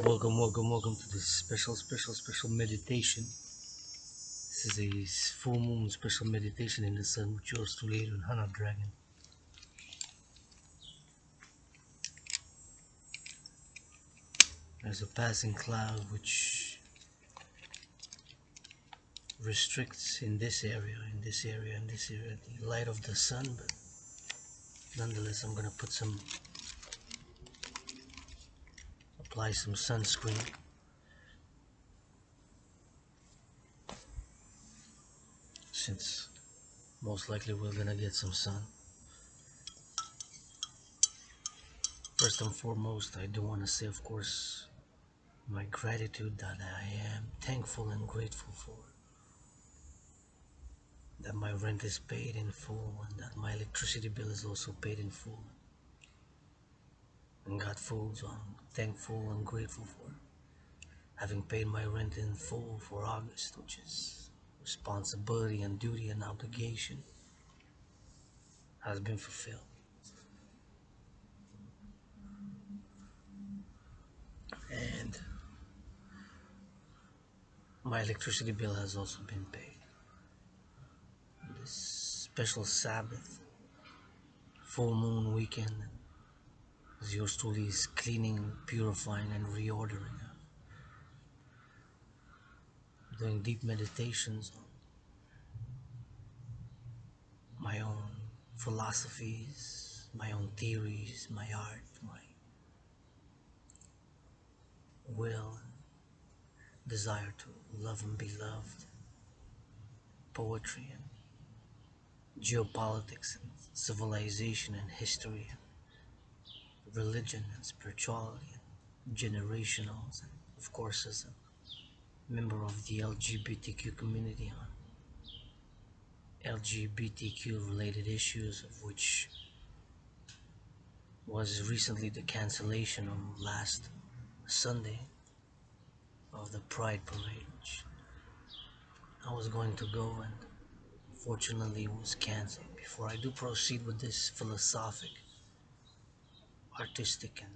Welcome to this special meditation. This is a full moon special meditation in the sun with yours truly, Adrian, Dragan. There's a passing cloud which restricts in this area, the light of the sun, but nonetheless I'm gonna apply some sunscreen. Since most likely we're gonna get some sun. First and foremost, I do want to say, of course, my gratitude that I am thankful and grateful for. That my rent is paid in full and that my electricity bill is also paid in full. And got food, so I'm thankful and grateful for having paid my rent in full for August, which is responsibility and duty and obligation has been fulfilled. And my electricity bill has also been paid. This special Sabbath, full moon weekend, as yours truly is cleaning, purifying, and reordering. Doing deep meditations on my own philosophies, my own theories, my art, my will, desire to love and be loved, poetry and geopolitics and civilization and history and religion and spirituality and generationals, and of course as a member of the LGBTQ community on LGBTQ related issues, of which was recently the cancellation on last Sunday of the Pride Parade, which I was going to go and fortunately was cancelled. Before I do proceed with this philosophic, artistic and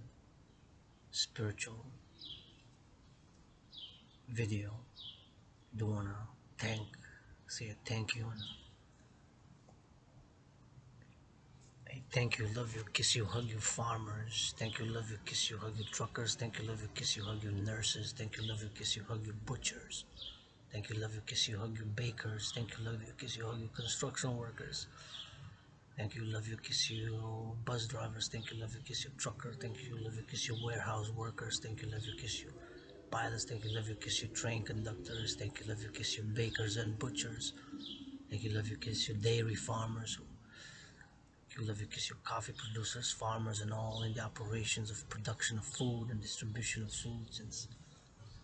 spiritual video, I do want to say a thank you and a thank you, love you, kiss you, hug you farmers, thank you, love you, kiss you, hug you truckers, thank you, love you, kiss you, hug you nurses, thank you, love you, kiss you, hug you butchers, thank you, love you, kiss you, hug you bakers, thank you, love you, kiss you, hug you construction workers, thank you, love you, kiss you bus drivers, thank you, love you, kiss you trucker, thank you, love you, kiss you warehouse workers, thank you, love you, kiss you pilots, thank you, love you, kiss you train conductors, thank you, love you, kiss you bakers and butchers, thank you, love you, kiss you dairy farmers, thank you, love you, kiss you coffee producers, farmers, and all in the operations of production of food and distribution of food, since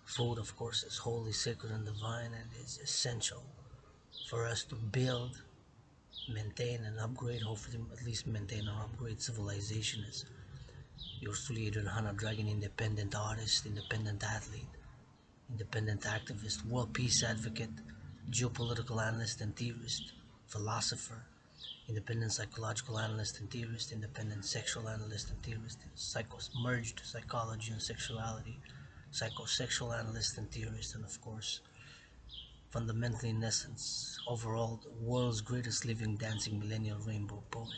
food, of course, is holy, sacred, and divine, and is essential for us to build, maintain, and upgrade, hopefully at least maintain or upgrade civilization. As yours truly, Adrian, Dragan, independent artist, independent athlete, independent activist, world peace advocate, geopolitical analyst and theorist, philosopher, independent psychological analyst and theorist, independent sexual analyst and theorist, merged psychology and sexuality, psychosexual analyst and theorist, and of course, fundamentally in essence, overall, the world's greatest living, dancing millennial rainbow poet.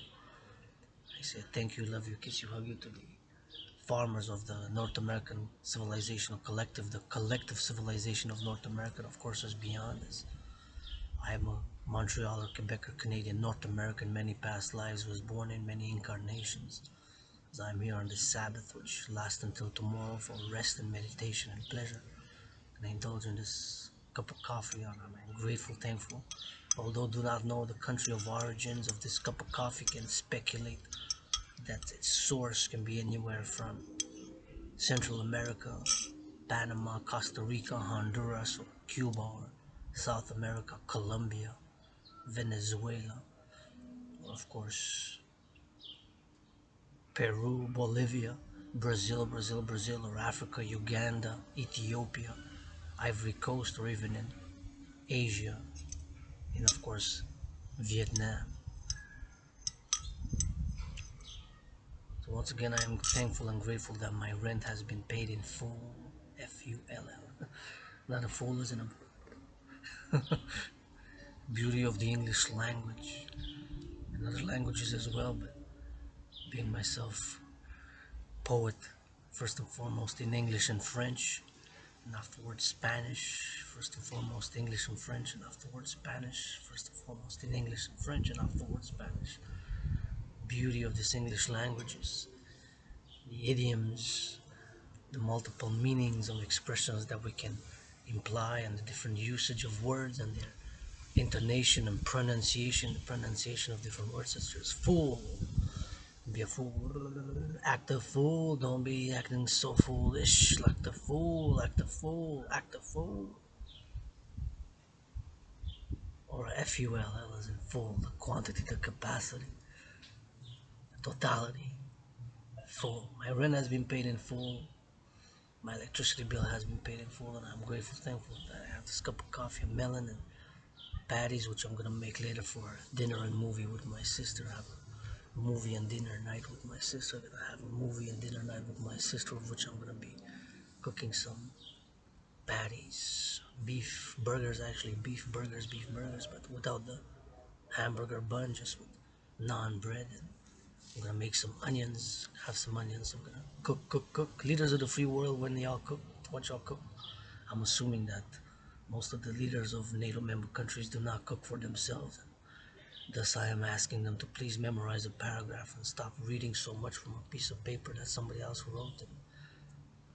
I say thank you, love you, kiss you, hug you to the farmers of the North American civilizational collective, the collective civilization of North America, of course, is beyond this. I am a Montrealer, Quebecer, Canadian, North American, many past lives, was born in many incarnations. As I am here on this Sabbath, which lasts until tomorrow for rest and meditation and pleasure, and I indulge in this cup of coffee, and I'm grateful, thankful. Although do not know the country of origins of this cup of coffee, can speculate that its source can be anywhere from Central America, Panama, Costa Rica, Honduras, or Cuba, or South America, Colombia, Venezuela, or of course Peru, Bolivia, Brazil, or Africa, Uganda, Ethiopia, Ivory Coast, or even in Asia, and of course Vietnam. So once again, I am thankful and grateful that my rent has been paid in full, F-U-L-L. Not a fool isn't a beauty of the English language and other languages as well, but being myself poet first and foremost in English and French, and afterwards Spanish, first and foremost English and French, and afterwards Spanish, first and foremost in English and French, and afterwards Spanish. Beauty of this English language is the idioms, the multiple meanings of expressions that we can imply, and the different usage of words and their intonation and pronunciation, the pronunciation of different words, such as fool. Be a fool, act a fool, don't be acting so foolish, like the fool, act a fool, act a fool. Or F-U-L-L as in full, the quantity, the capacity, the totality, full. My rent has been paid in full, my electricity bill has been paid in full, and I'm grateful, thankful that I have this cup of coffee, a melon, and patties, which I'm gonna make later for dinner and movie with my sister. I have a movie and dinner night with my sister. Gonna have a movie and dinner night with my sister, of which I'm gonna be cooking some patties, beef burgers, actually beef burgers, but without the hamburger bun, just with naan bread. And I'm gonna make some onions, have some onions. I'm gonna cook. Leaders of the free world, when y'all cook, what y'all cook? I'm assuming that most of the leaders of NATO member countries do not cook for themselves. Thus, I am asking them to please memorize a paragraph and stop reading so much from a piece of paper that somebody else wrote, and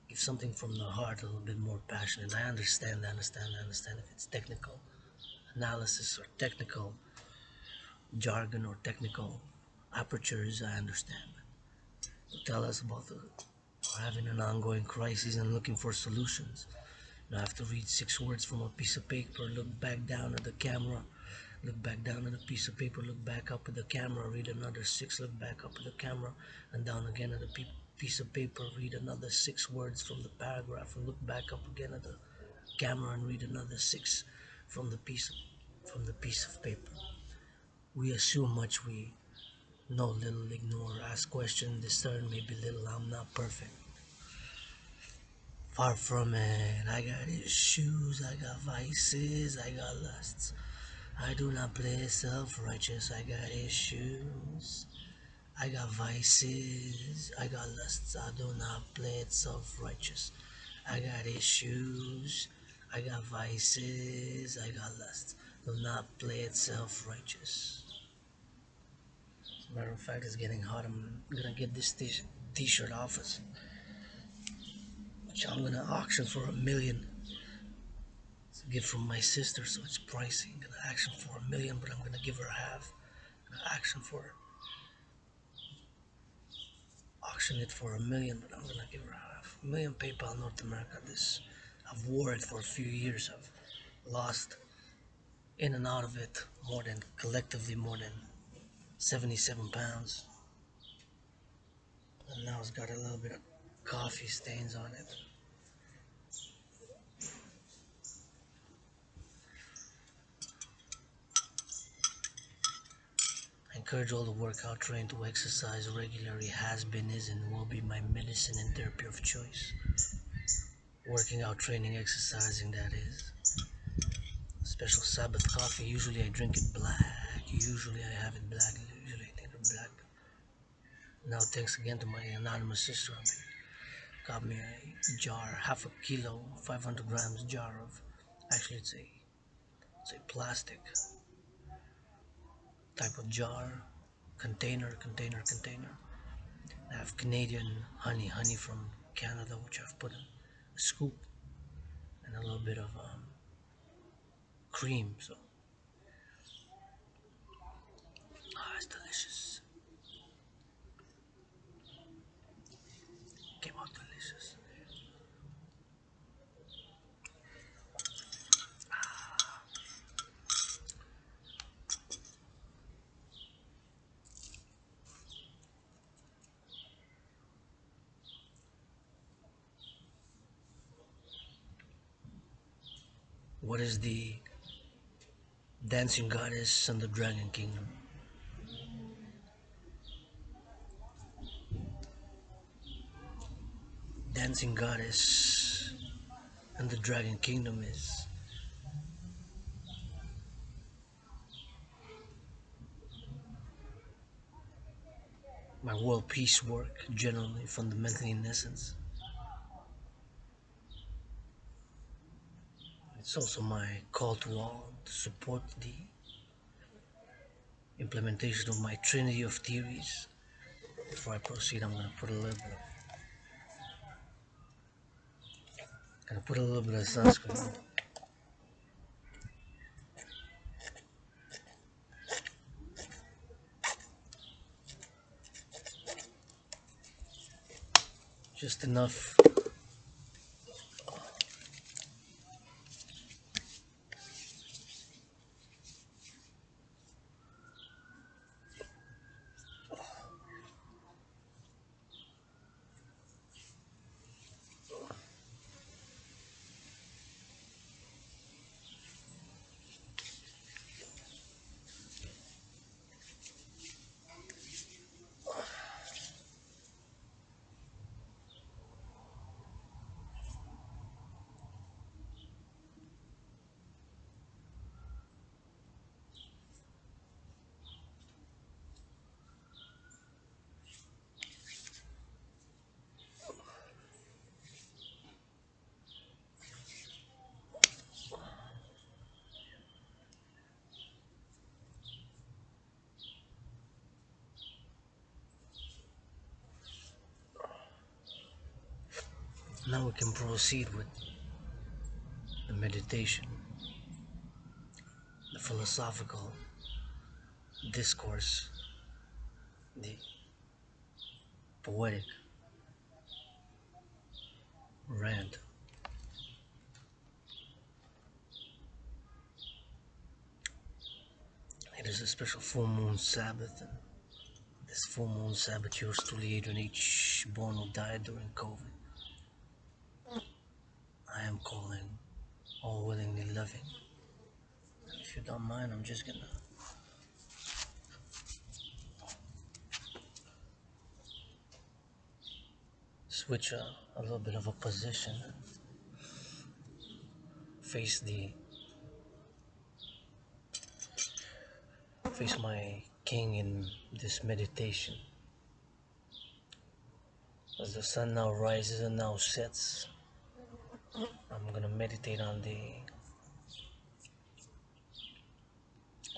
give something from the heart, a little bit more passionate. I understand if it's technical analysis or technical jargon or technical apertures, I understand. But tell us about having an ongoing crisis and looking for solutions. You have to read 6 words from a piece of paper, look back down at the camera, look back down at a piece of paper, look back up at the camera, read another 6, look back up at the camera, and down again at the piece of paper, read another 6 words from the paragraph, and look back up again at the camera and read another 6 from the piece of paper. We assume much, we know little, ignore, ask questions, discern maybe little. I'm not perfect. Far from it. I got issues, I got vices, I got lusts. I do not play self-righteous, I got issues. I got vices, I got lusts. I do not play it self-righteous. I got issues, I got vices, I got lusts. Do not play it self-righteous. As a matter of fact, it's getting hot. I'm gonna get this t-shirt off us, which I'm gonna auction for $1 million. It's a gift from my sister, so it's pricey. I'm gonna auction for $1 million, but I'm gonna give her half. I'm gonna auction it for $1 million, but I'm gonna give her half. $1 million PayPal North America. I've wore it for a few years. I've lost in and out of it collectively more than 77 pounds. And now it's got a little bit of coffee stains on it. I encourage all to work out, train to exercise regularly. Has been, is, and will be my medicine and therapy of choice. Working out, training, exercising, that is. Special Sabbath coffee. Usually I drink it black. Usually I have it black. Usually I drink it black. Now thanks again to my anonymous sister, got me a jar, half a kilo, 500 grams jar of, actually it's a plastic type of jar, container. I have Canadian honey from Canada, which I've put in a scoop and a little bit of cream. So it's delicious. Came out delicious. What is the dancing goddess and the dragon kingdom? Dancing goddess And the Dragon Kingdom is my world peace work, generally, fundamentally in essence. It's also my call to all to support the implementation of my trinity of theories. Before I proceed, I'm gonna put a little bit of sunscreen. Just enough. Now we can proceed with the meditation, the philosophical discourse, the poetic rant. It is a special full moon Sabbath, and this full moon Sabbath yours truly, Adrian, each born who died during COVID. I am calling all willingly loving. If you don't mind, I'm just gonna switch a little bit of a position, face my king in this meditation. As the sun now rises and now sets, I'm gonna meditate on the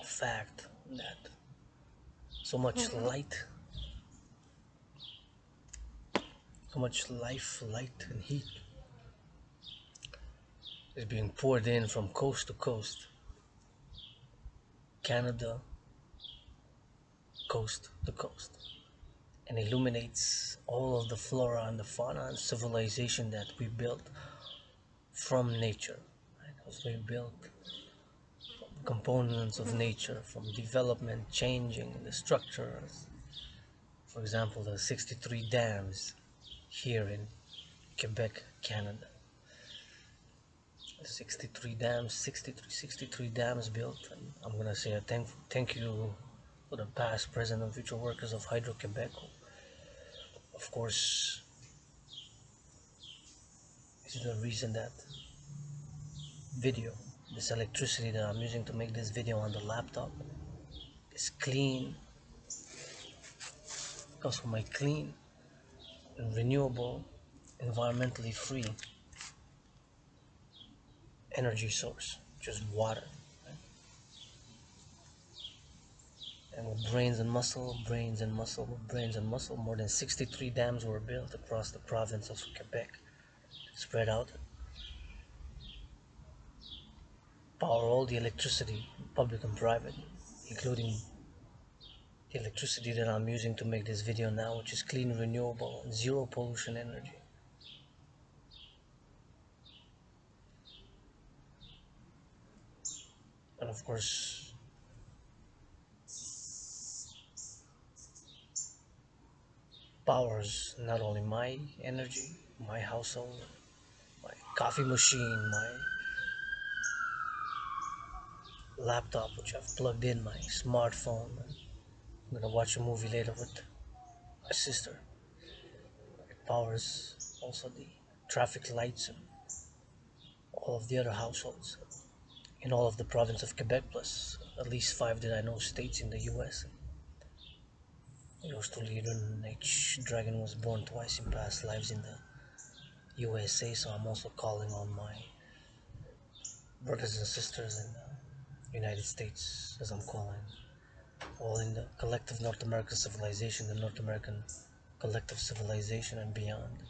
fact that so much light, so much life, light, and heat is being poured in from coast to coast, Canada, coast to coast, and illuminates all of the flora and the fauna and civilization that we built from nature. Because we built components of nature, from development, changing the structures. For example, the 63 dams here in Quebec, Canada. 63 dams built, and I'm gonna say a thank you for the past, present, and future workers of Hydro-Quebec. Of course, this is the reason that this electricity that I'm using to make this video on the laptop is clean, comes from my clean and renewable, environmentally free energy source, which is water. And with brains and muscle, more than 63 dams were built across the province of Quebec, spread out, power all the electricity, public and private, including the electricity that I'm using to make this video now, which is clean, renewable, and zero pollution energy. And of course, powers not only my energy, my household, my coffee machine, my laptop, which I've plugged in, my smartphone. I'm gonna watch a movie later with my sister. It powers also the traffic lights and all of the other households in all of the province of Quebec, plus at least five that I know states in the US. Yours truly, Adrian Dragan, was born twice in past lives in the USA, so I'm also calling on my brothers and sisters in the United States, as I'm calling all in the collective North American civilization, the North American collective civilization and beyond.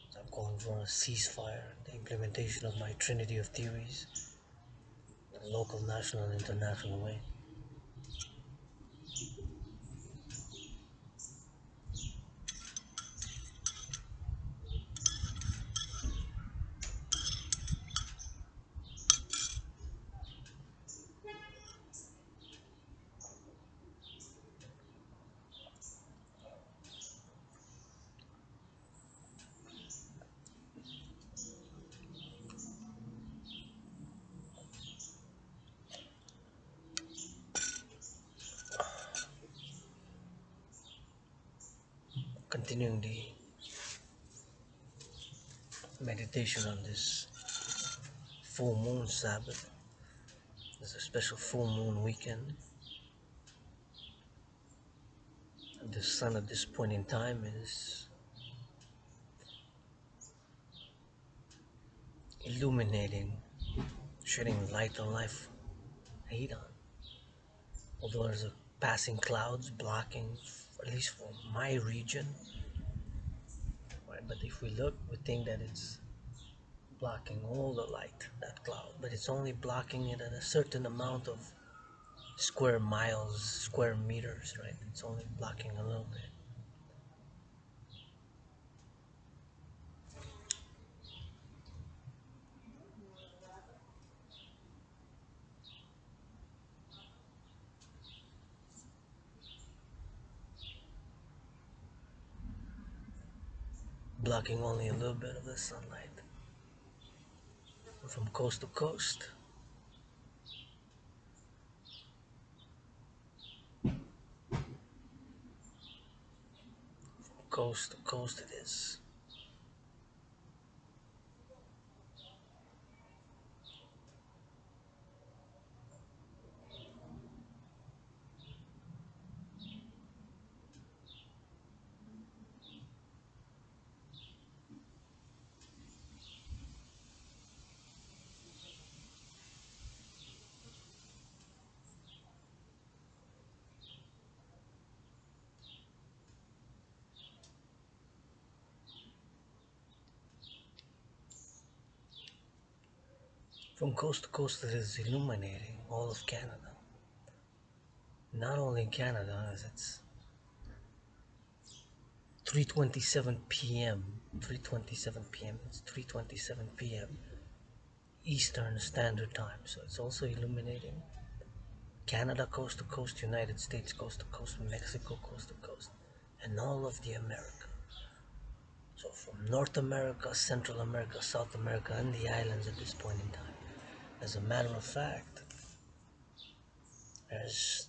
So I'm calling for a ceasefire, the implementation of my trinity of theories, the local, national, and international way. Continuing the meditation on this full moon Sabbath. There's a special full moon weekend. And the sun at this point in time is illuminating, shedding light on life, heat on. Although there's a passing clouds blocking, at least for my region, right? But if we look, we think that it's blocking all the light, that cloud, but it's only blocking it at a certain amount of square miles, square meters, right? It's only blocking a little bit. Blocking only a little bit of the sunlight. From coast to coast, coast to coast it is. From coast to coast it is illuminating all of Canada. Not only in Canada, as it's 3:27 p.m. 3:27 p.m. It's 3:27 p.m. Eastern Standard Time, so it's also illuminating Canada coast to coast, United States coast to coast, Mexico coast to coast, and all of the America. So from North America, Central America, South America, and the islands at this point in time. As a matter of fact, there's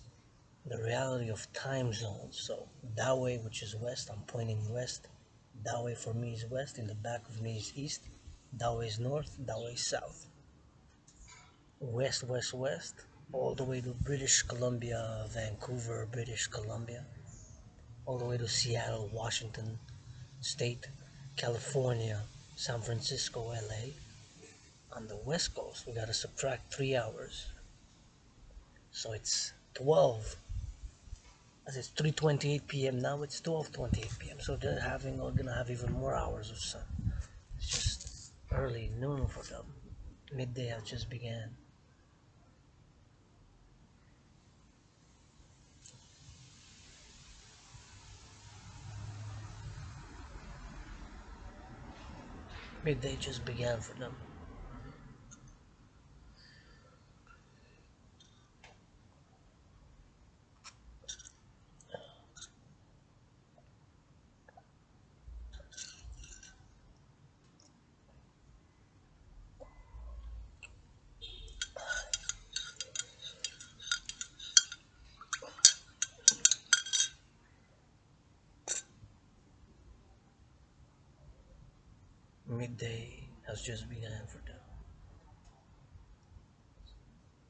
the reality of time zones. So that way, which is west, I'm pointing west. That way for me is west, in the back of me is east. That way is north, that way is south. West, west, west, all the way to British Columbia, Vancouver, British Columbia, all the way to Seattle, Washington State, California, San Francisco, LA. On the west coast, we gotta subtract 3 hours. So it's 12. As it's 3:28 p.m. now, it's 12:28 p.m. So we're gonna have even more hours of sun. It's just early noon for them. Midday have just began. Midday just began for them. Midday has just begun for them.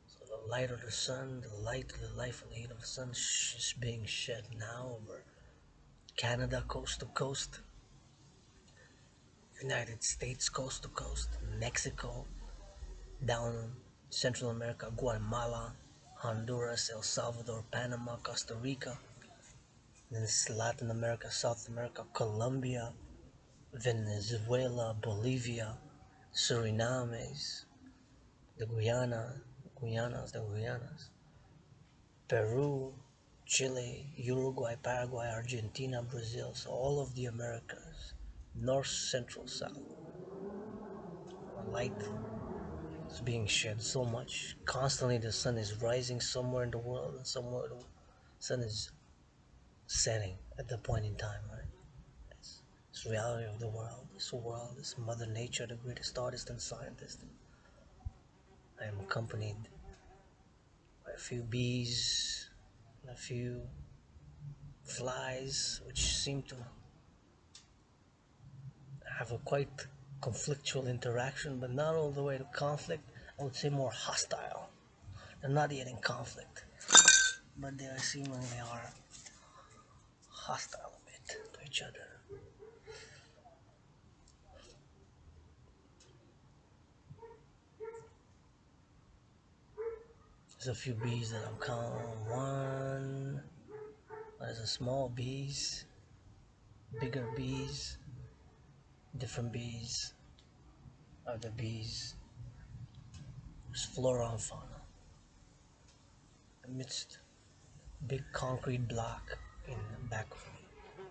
So the light of the sun, the light of the life and the heat of the sun is being shed now over Canada coast to coast, United States coast to coast, Mexico, down Central America, Guatemala, Honduras, El Salvador, Panama, Costa Rica, then Latin America, South America, Colombia, Venezuela, Bolivia, Surinames, the Guyanas, Peru, Chile, Uruguay, Paraguay, Argentina, Brazil, so all of the Americas, North, Central, South. Light is being shed so much. Constantly the sun is rising somewhere in the world and somewhere the sun is setting at the point in time, right? It's reality of the world. This world, this Mother Nature, the greatest artist and scientist. I am accompanied by a few bees and a few flies, which seem to have a quite conflictual interaction, but not all the way to conflict. I would say more hostile. They're not yet in conflict, but they are seemingly are hostile a bit to each other. There's a few bees that I'm counting. One. There's a small bees, bigger bees, different bees, other bees. There's flora and fauna amidst big concrete block in the back of me.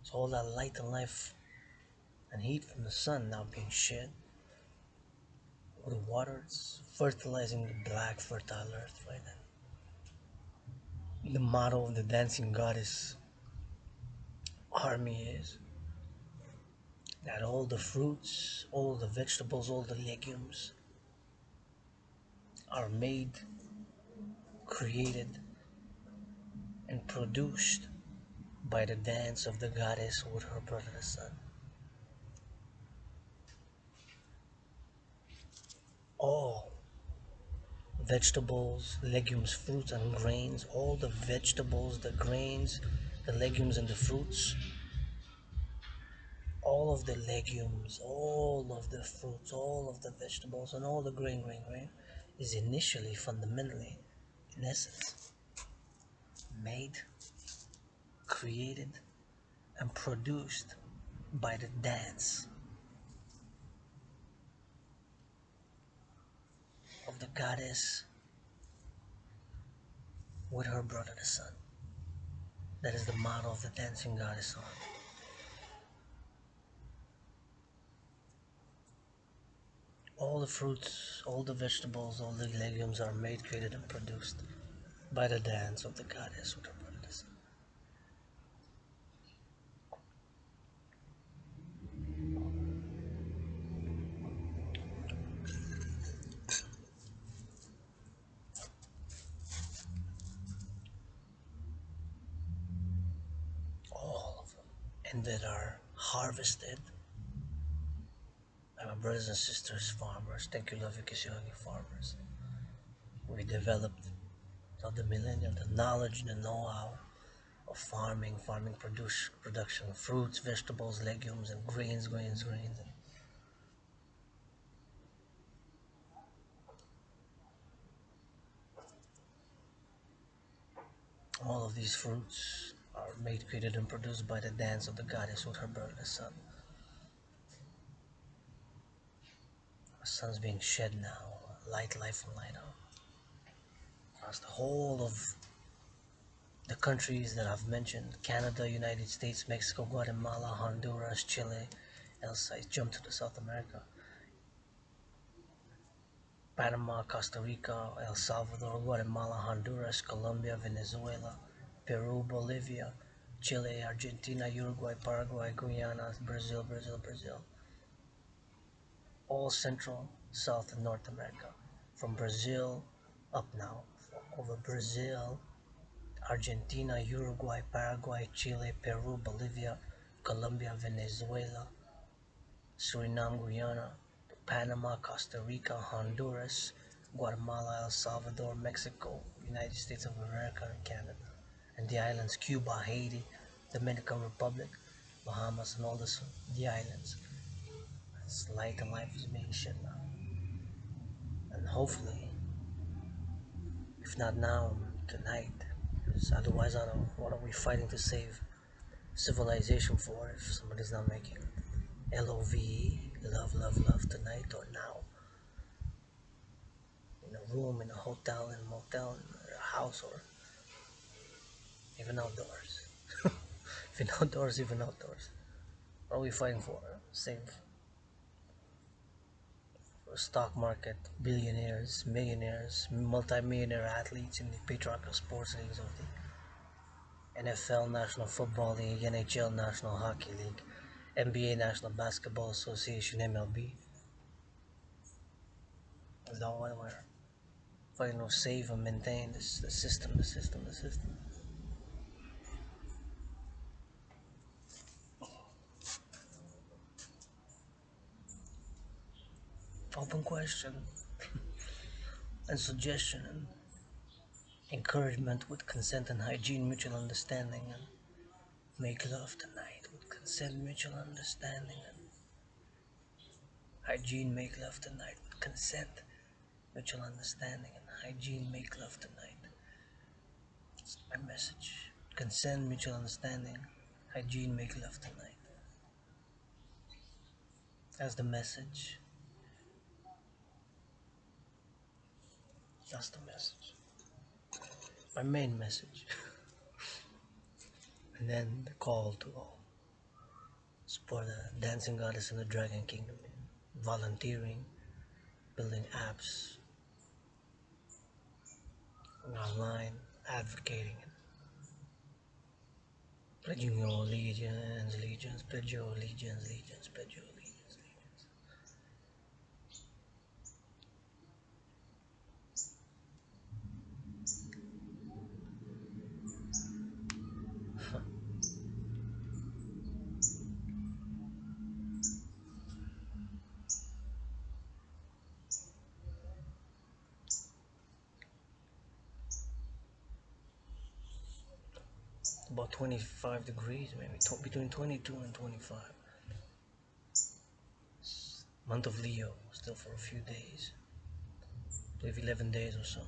So all that light and life and heat from the sun now being shed over the water, it's fertilizing the black fertile earth, right? And the motto of the dancing goddess army is that all the fruits, all the vegetables, all the legumes are made, created, and produced by the dance of the goddess with her brother the sun. All vegetables, legumes, fruits, and grains, all the vegetables, the grains, the legumes, and the fruits, all of the legumes, all of the fruits, all of the vegetables, and all the grain, is initially, fundamentally, in essence, made, created, and produced by the dance of the goddess with her brother the sun. That is the motto of the dancing goddess song. All the fruits, all the vegetables, all the legumes are made, created, and produced by the dance of the goddess with her brother the sun. All of them. And that are harvested by my brothers and sisters, farmers. Thank you, love you, kiss you, hug you, farmers. We developed throughout the millennium the knowledge, the know-how of farming production of fruits, vegetables, legumes, and grains. And all of these fruits are made, created, and produced by the dance of the goddess with her brother the sun. The sun's being shed now, light, life, and light out. Across the whole of the countries that I've mentioned, Canada, United States, Mexico, Guatemala, Honduras, Chile, jump to the South America, Panama, Costa Rica, El Salvador, Guatemala, Honduras, Colombia, Venezuela, Peru, Bolivia, Chile, Argentina, Uruguay, Paraguay, Guyana, Brazil. All Central, South, and North America. From Brazil up now, over Brazil, Argentina, Uruguay, Paraguay, Chile, Peru, Bolivia, Colombia, Venezuela, Suriname, Guyana, to Panama, Costa Rica, Honduras, Guatemala, El Salvador, Mexico, United States of America, and Canada, and the islands Cuba, Haiti, Dominican Republic, Bahamas, and all the islands. It's light and life is being shed now. And hopefully, if not now, tonight. Because otherwise, I don't know, what are we fighting to save civilization for if somebody's not making LOVE, love, love, love tonight or now? In a room, in a hotel, in a motel, in a house, or even outdoors. Even outdoors, even outdoors. What are we fighting for? Save for stock market, billionaires, millionaires, multi-millionaire athletes in the patriarchal sports leagues of the NFL, National Football League, NHL, National Hockey League, NBA, National Basketball Association, MLB. Is that what we're fighting to save and maintain this, the system, the system, the system? Open question and suggestion and encouragement with consent and hygiene, mutual understanding, and make love tonight with consent, mutual understanding, and hygiene. Make love tonight with consent, mutual understanding, and hygiene. Make love tonight. That's my message. Consent, mutual understanding, hygiene. Make love tonight. That's the message. That's the message. My main message. And then the call to all. Support the dancing goddess in the Dragon Kingdom. Volunteering, building apps, online, advocating, and pledging your allegiance, legions, pledge your allegiance, legions, pledge your allegiance, legions. About 25 degrees, maybe between 22 and 25. Month of Leo, still for a few days. I believe 11 days or so.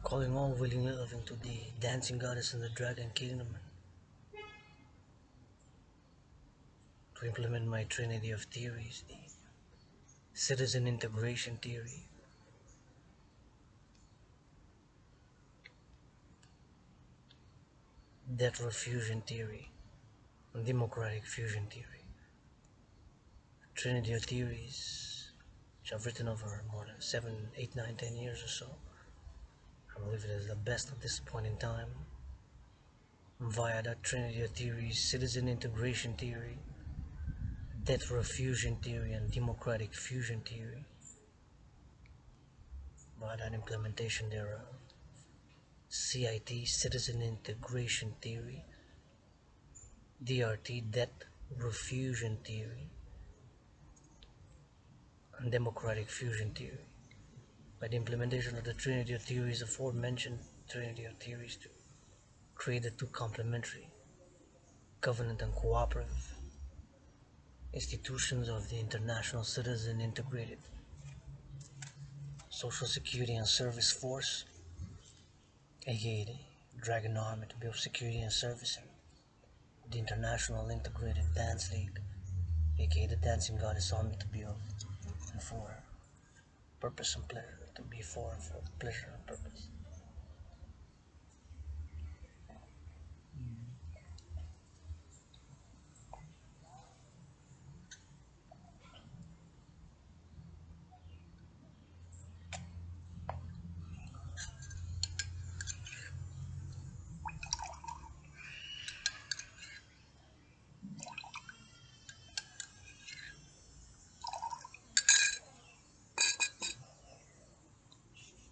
Calling all willingly loving to the dancing goddess in the Dragon Kingdom to implement my trinity of theories, the citizen integration theory, debt fusion theory, and democratic fusion theory. Trinity of theories, which I've written over more than 7, 8, 9, 10 years or so. I believe it is the best at this point in time. Via that trinity of theories, citizen integration theory, debt fusion theory, and democratic fusion theory. By that implementation thereof, CIT, citizen integration theory, DRT, debt fusion theory, and democratic fusion theory. By the implementation of the trinity of theories, aforementioned trinity of theories, to create the two complementary, covenant and cooperative institutions of the international citizen integrated Social Security and Service Force, aka the Dragan Army to be of security and service, and the International Integrated Dance League, aka the Dancing Goddess Army to be of and for purpose and pleasure, to be for pleasure and purpose.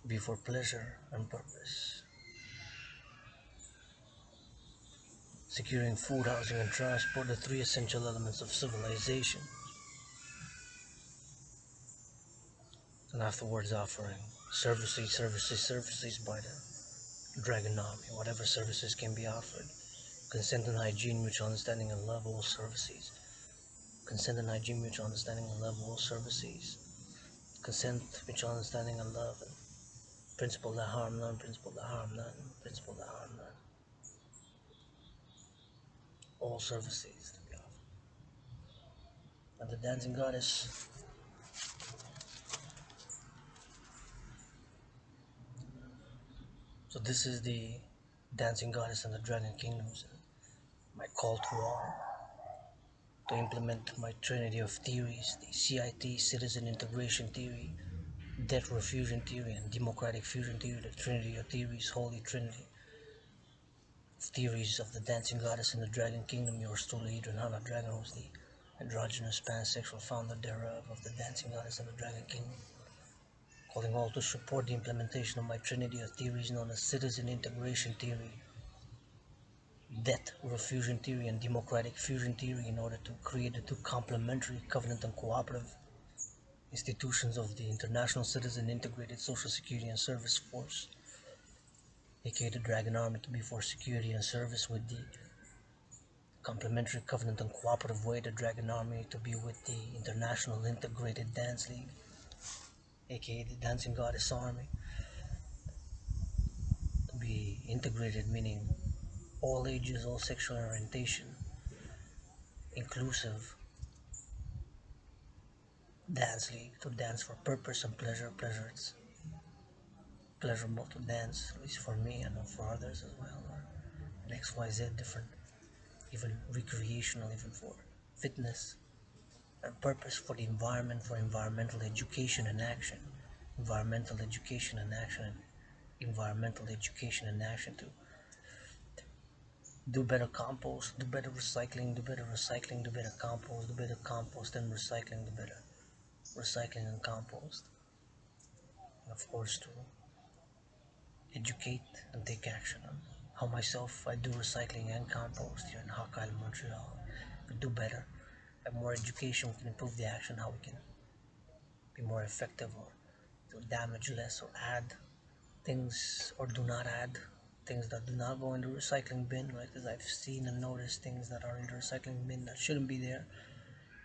Be for pleasure and purpose. Securing food, housing, and transport, the three essential elements of civilization. And afterwards offering services by the Dragon Army, whatever services can be offered. Consent and hygiene, mutual understanding and love, all services. Consent and hygiene, mutual understanding and love, all services. Consent, mutual understanding and love, and principle that harm none, principle that harm none, principle that harm none. All services to be offered. And the dancing goddess, so this is the dancing goddess and the dragon kingdoms. My call to all to implement my trinity of theories, the CIT, citizen integration theory, debt refusion theory, and democratic fusion theory, the trinity of theories, holy trinity of theories of the dancing goddess and the dragon kingdom. Yours truly, Adrian Dragan, who is the androgynous pansexual founder thereof of the dancing goddess and the dragon kingdom. Calling all to support the implementation of my trinity of theories known as citizen integration theory, debt refusion theory, and democratic fusion theory in order to create the two complementary, covenant, and cooperative institutions of the International Citizen Integrated Social Security and Service Force, aka the Dragon Army to be for security and service, with the complementary, covenant, and cooperative way, the Dragon Army to be with the International Integrated Dance League, aka the Dancing Goddess Army, to be integrated, meaning all ages, all sexual orientation, inclusive dance league to dance for purpose and pleasure. Pleasure, it's pleasurable to dance, at least for me and for others as well, or an XYZ different, even recreational, even for fitness, and purpose for the environment, for environmental education and action, environmental education and action, and environmental education and action to do better compost, do better recycling, do better compost, do better compost and recycling, do better recycling and compost, and of course to educate and take action on how myself I do recycling and compost here in Hakka, Montreal. We do better, have more education, we can improve the action, how we can be more effective, or to damage less, or add things, or do not add things that do not go in the recycling bin, right? As I've seen and noticed things that are in the recycling bin that shouldn't be there.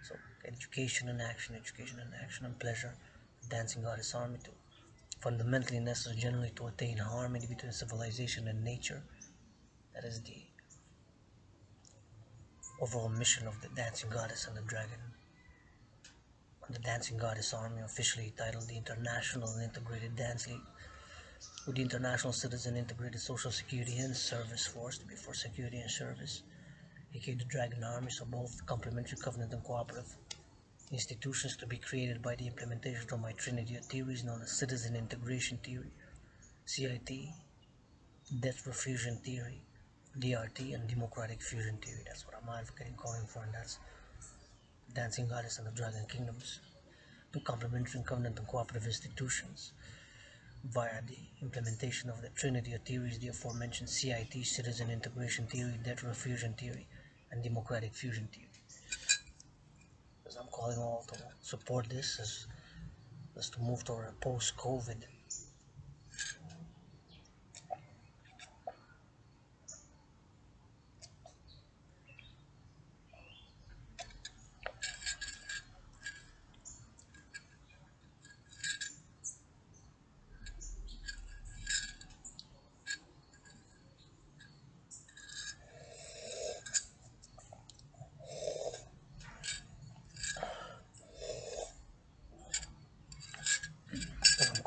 So education and action, and pleasure. Dancing Goddess Army to fundamentally necessary generally to attain harmony between civilization and nature. That is the overall mission of the Dancing Goddess and the Dragon. The Dancing Goddess Army, officially titled the International Integrated Dance League, with the International Citizen Integrated Social Security and Service Force to be for security and service, aka the Dragon Army, so both complementary, covenant, and cooperative institutions to be created by the implementation of my trinity of theories known as Citizen Integration Theory, CIT, Death Refusion Theory, DRT, and Democratic Fusion Theory. That's what I'm advocating, calling for, and that's Dancing Goddess and the Dragon Kingdoms, two complementary, covenant, and cooperative institutions via the implementation of the trinity of theories, the aforementioned CIT, Citizen Integration Theory, Debt Refusion Theory, and Democratic Fusion Theory. As I'm calling all to support this as to move toward a post-COVID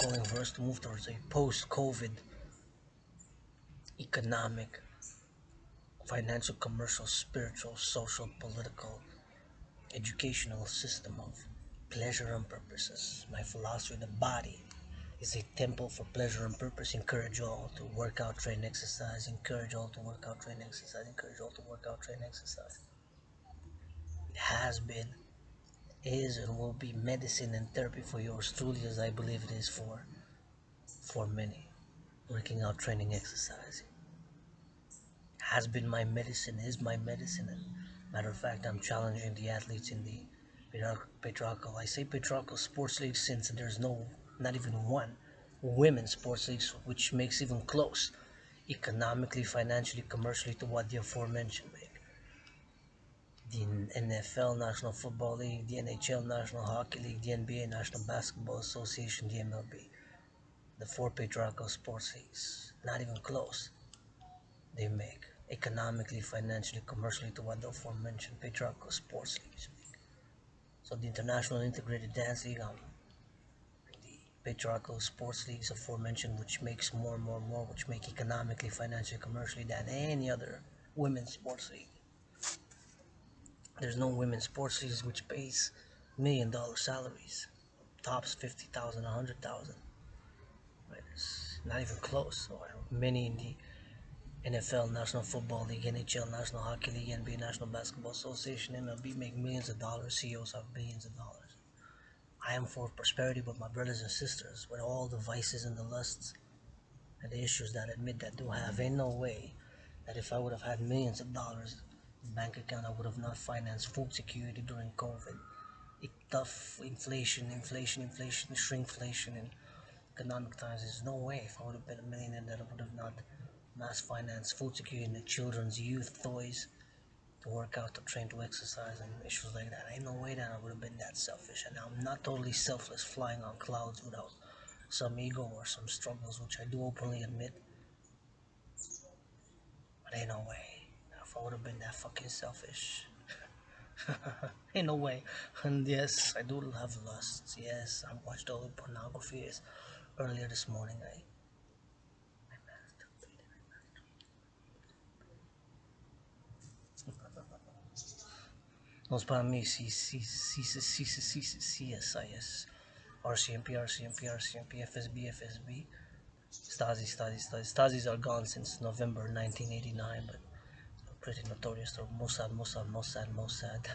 going for us to move towards a post-COVID economic, financial, commercial, spiritual, social, political, educational system of pleasure and purposes. My philosophy, the body is a temple for pleasure and purpose. Encourage all to work out, train, exercise. Encourage all to work out, train, exercise. Encourage all to work out, train, exercise. It has been, is, and will be medicine and therapy for yours truly, as I believe it is for many. Working out, training, exercising has been my medicine, is my medicine, and matter of fact, I'm challenging the athletes in the patriarchal. I say patriarchal sports league since there's not even one women's sports league which makes even close, economically, financially, commercially, to what the aforementioned make. The NFL, National Football League, the NHL, National Hockey League, the NBA, National Basketball Association, the MLB, the four patriarchal sports leagues, not even close. They make economically, financially, commercially, to what the aforementioned patriarchal sports leagues make. So the International Integrated Dance League, the patriarchal sports leagues aforementioned, which makes more, which make economically, financially, commercially than any other women's sports league. There's no women's sports leagues which pays $1 million salaries, tops 50,000, 100,000. Right? It's not even close. So many in the NFL, National Football League, NHL, National Hockey League, NBA, National Basketball Association, MLB make millions of dollars. CEOs have billions of dollars. I am for prosperity, but my brothers and sisters, with all the vices and the lusts and the issues that I admit that do have, ain't no way that if I would have had millions of dollars in the bank account, I would have not financed food security during COVID. Tough inflation, shrinkflation, and economic times. There's no way if I would have been a millionaire that I would have not mass financed food security in the children's youth toys to work out, to train, to exercise, and issues like that. Ain't no way that I would have been that selfish. And I'm not totally selfless, flying on clouds without some ego or some struggles, which I do openly admit. But ain't no way. If I would have been that fucking selfish. Ain't no way. And yes, I do have lusts. Yes, I watched all the pornography. Earlier this morning, I masturbated. Nos para mí, CSIS, RCMP, FSB. Stasis are gone since November 1989, but pretty notorious. Mossad.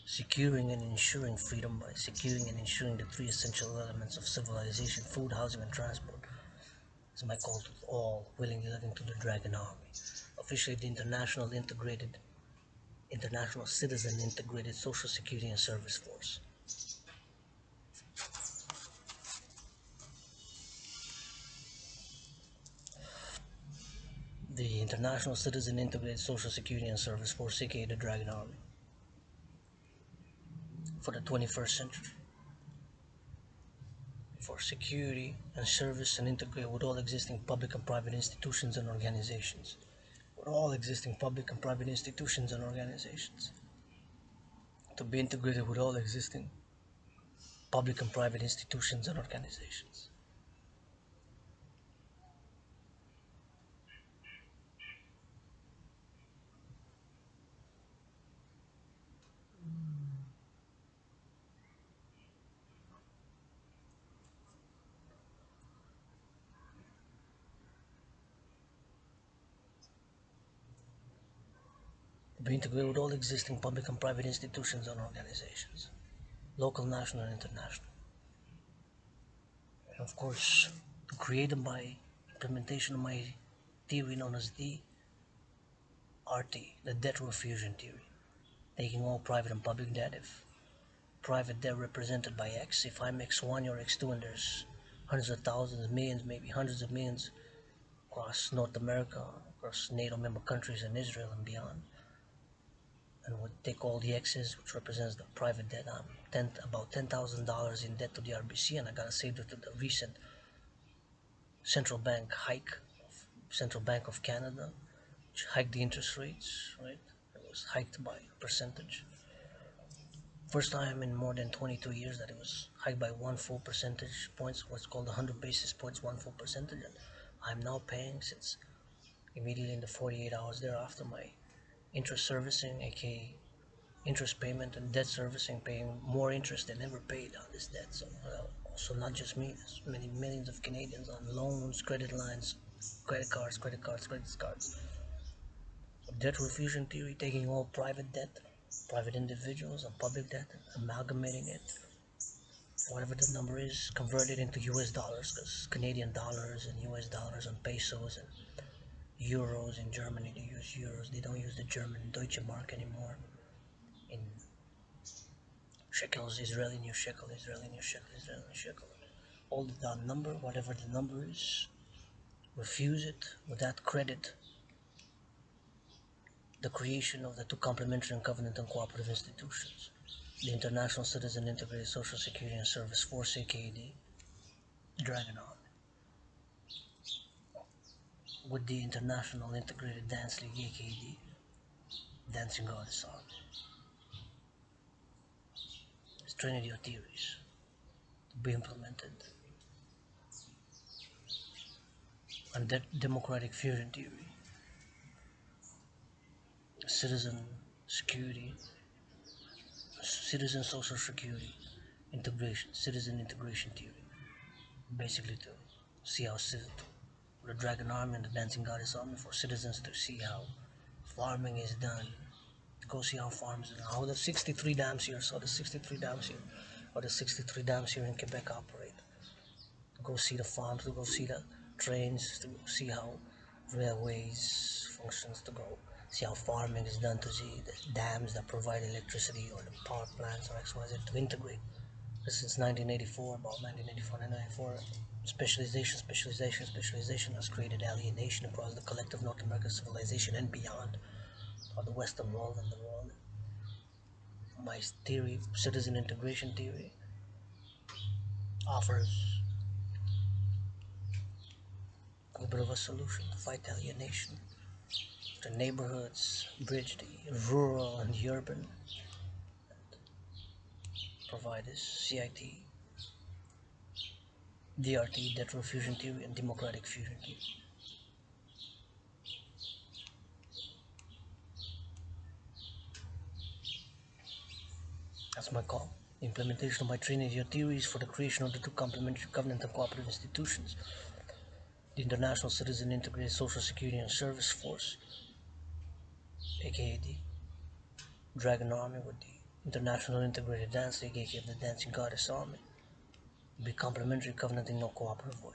Securing and ensuring freedom by securing and ensuring the three essential elements of civilization: food, housing, and transport, is my call to all willingly living to the Dragan Army. Officially the International Citizen Integrated Social Security and Service Force. The International Citizen Integrated Social Security and Service Force, aka the Dragan Army, for the 21st century. For security and service and integrate with all existing public and private institutions and organizations. With all existing public and private institutions and organizations. To be integrated with all existing public and private institutions and organizations. To be integrated with all existing public and private institutions and organizations. Local, national, and international. And of course, to create them by implementation of my theory known as the RT, the debt refusion theory. Taking all private and public debt. If private debt represented by X, if I'm X1, you're X2, and there's hundreds of thousands, millions, maybe hundreds of millions across North America, across NATO member countries and Israel and beyond. And would take all the X's, which represents the private debt. I'm about $10,000 in debt to the RBC, and I gotta say due to the recent central bank hike, Central Bank of Canada, which hiked the interest rates, right? It was hiked by a percentage. First time in more than 22 years that it was hiked by one full percentage points, what's called 100 basis points, one full percentage. And I'm now paying since immediately in the 48 hours thereafter my interest servicing, aka interest payment and debt servicing, paying more interest than ever paid on this debt. So also not just me, there's many millions of Canadians on loans, credit lines, credit cards, credit cards, credit cards. Debt refusion theory, taking all private debt, private individuals and public debt, amalgamating it, whatever the number is, convert it into US dollars, because Canadian dollars and US dollars and pesos and euros in Germany, they use euros. They don't use the German Deutsche Mark anymore. In shekels, Israeli new shekel, Israeli new shekel, Israeli new shekel. All the dot number, whatever the number is, refuse it with that credit the creation of the two complementary and covenant and cooperative institutions, the International Citizen Integrated Social Security and Service Force, aka the Dragan, with the International Integrated Dance League, aka the Dancing Goddess Army. It's Trinity of theories to be implemented, and democratic fusion theory, citizen security, citizen social security integration, citizen integration theory, basically to see how the Dragon Army and the Dancing Goddess Army, for citizens to see how farming is done, go see how farms and how the 63 dams here, so the 63 dams here, or the 63 dams here in Quebec operate. To go see the farms, to go see the trains, to see how railways functions, to go see how farming is done, to see the dams that provide electricity or the power plants or XYZ, to integrate. Since 1984, about 1984, 1994, specialization has created alienation across the collective North American civilization and beyond, or the Western world and the world. My theory, citizen integration theory, offers a bit of a solution to fight alienation. The neighborhoods, bridge the rural and the urban, provide this CIT, DRT, debt refusion theory, and democratic fusion theory. That's my call. The implementation of my Trinity of theories for the creation of the two complementary covenant and cooperative institutions, the International Citizen Integrated Social Security and Service Force, aka the Dragon Army, with the International Integrated Dance League, aka the Dancing Goddess Army, be complementary, covenanting, no cooperative way.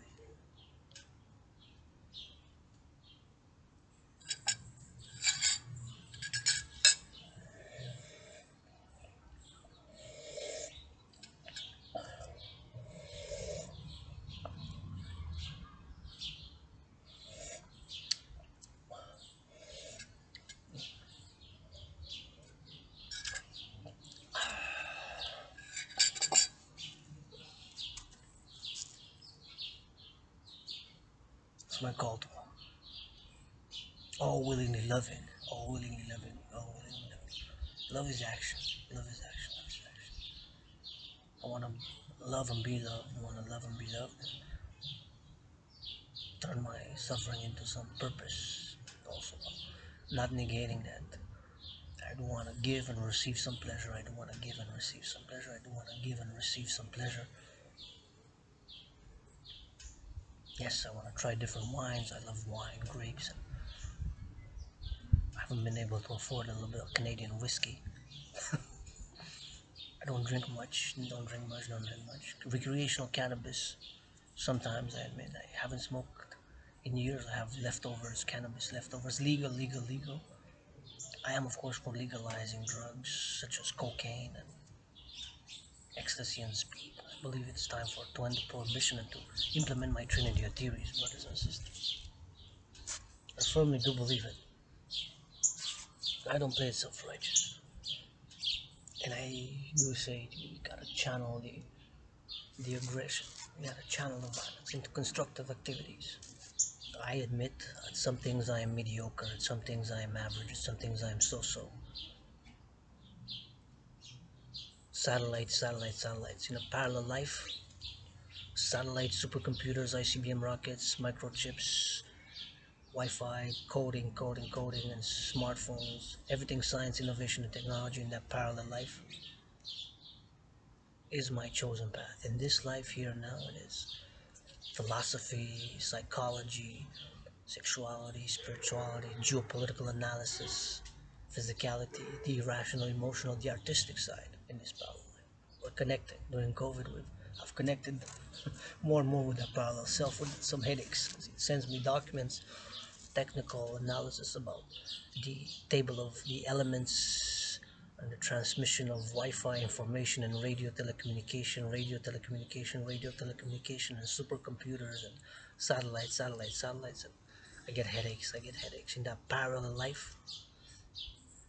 It's my call to all willingly loving, all willingly loving, all willingly loving. Love is action. Love is action. Love is action. I want to love and be loved. I want to love and be loved. Turn my suffering into some purpose. Also, not negating that. I do want to give and receive some pleasure. I do want to give and receive some pleasure. I do want to give and receive some pleasure. Yes, I want to try different wines. I love wine, grapes. And I haven't been able to afford a little bit of Canadian whiskey. I don't drink much. Don't drink much. Don't drink much. Recreational cannabis. Sometimes I admit I haven't smoked in years. I have leftovers, cannabis leftovers. Legal, legal, legal. I am, of course, for legalizing drugs such as cocaine and ecstasy and speed. I believe it's time to end the prohibition and to implement my Trinity of theories, brothers and sisters. I firmly do believe it. I don't play it self-righteous. And I do say we gotta channel the aggression. We gotta channel the violence into constructive activities. I admit at some things I am mediocre, at some things I am average, at some things I am so-so. Satellites in a parallel life. Satellites, supercomputers, ICBM rockets, microchips, Wi-Fi, coding, and smartphones. Everything science, innovation, and technology in that parallel life is my chosen path. In this life here now, it is philosophy, psychology, sexuality, spirituality, geopolitical analysis, physicality, the irrational, emotional, the artistic side in this parallel life. We're connected. During COVID, I've connected more and more with that parallel self with some headaches. It sends me documents, technical analysis about the table of the elements and the transmission of Wi-Fi information and radio telecommunication, and supercomputers and satellites. And I get headaches. In that parallel life,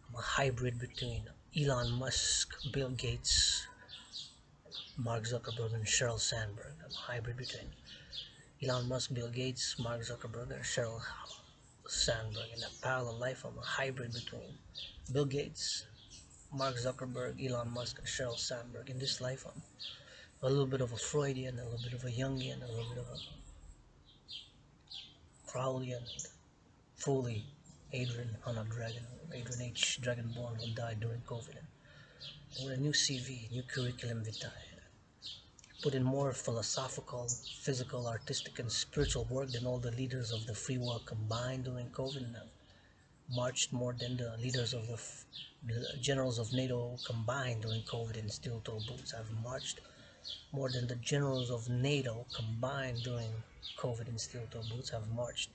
I'm a hybrid between Elon Musk, Bill Gates, Mark Zuckerberg, and Sheryl Sandberg. I'm a hybrid between Elon Musk, Bill Gates, Mark Zuckerberg, and Sheryl Sandberg. In that parallel life, I'm a hybrid between Bill Gates, Mark Zuckerberg, Elon Musk, and Sheryl Sandberg. In this life, I'm a little bit of a Freudian, a little bit of a Jungian, a little bit of a Crowleyan, and fully Adrian on a Dragan, Adrian H. Dragonborn, who died during COVID. And with a new CV, new curriculum vitae, put in more philosophical, physical, artistic, and spiritual work than all the leaders of the free world combined during COVID. And I've marched more than the leaders of the generals of NATO combined during COVID in steel-toe boots. I've marched more than the generals of NATO combined during COVID in steel-toe boots. I've marched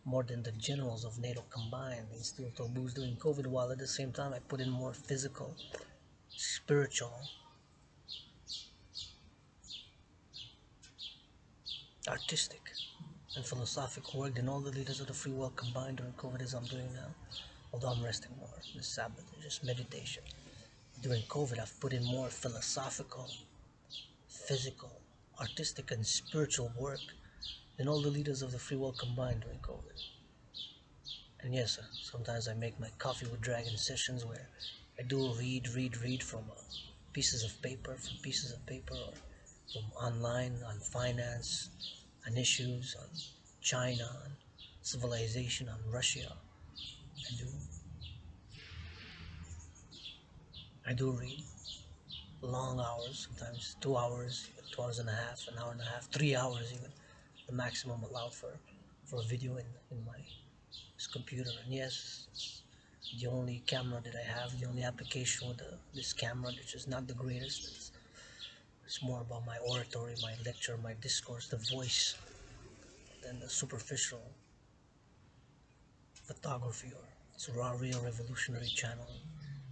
more than the generals of NATO combined in steel-toe boots during COVID, while at the same time I put in more physical, spiritual, artistic, and philosophical work than all the leaders of the free world combined during COVID as I'm doing now. Although I'm resting more, this Sabbath is just meditation. During COVID, I've put in more philosophical, physical, artistic, and spiritual work than all the leaders of the free world combined during COVID. And yes, sometimes I make my coffee with Dragan sessions where I do read from pieces of paper, or from online on finance, on issues, on China, on civilization, on Russia. I do, I do read long hours, sometimes 2 hours, 2 hours and a half, an hour and a half, 3 hours even, the maximum allowed for a video in my computer. And yes, the only camera that I have, the only application with this camera, which is not the greatest. It's more about my oratory, my lecture, my discourse, the voice, than the superficial photography or it's raw, real revolutionary channel.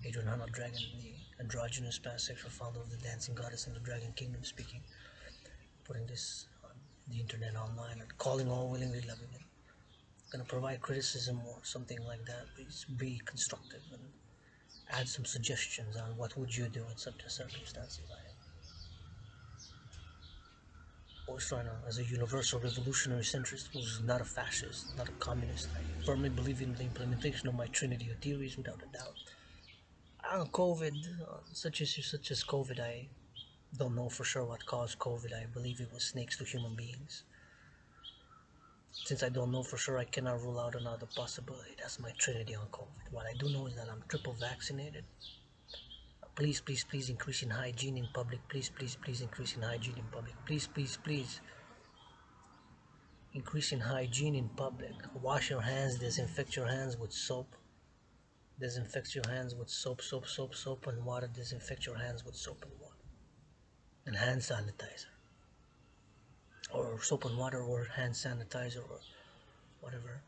Adrian Dragan, the androgynous pansexual founder of the dancing goddess in the Dragon Kingdom, speaking, putting this on the internet online and calling all willingly loving it. Gonna provide criticism or something like that. Please be constructive and add some suggestions on what would you do in such a circumstance. I am always trying to, as a universal revolutionary centrist who's not a fascist, not a communist, I firmly believe in the implementation of my trinity of theories without a doubt. On COVID, such as COVID, I don't know for sure what caused COVID. I believe it was snakes to human beings. Since I don't know for sure, I cannot rule out another possibility. That's my trinity on COVID. What I do know is that I'm triple vaccinated. Please increase in hygiene in public. Please increase in hygiene in public. Please increase in hygiene in public. Wash your hands, disinfect your hands with soap. Disinfect your hands with soap and water. Disinfect your hands with soap and water. And hand sanitizer. Or soap and water or hand sanitizer or whatever.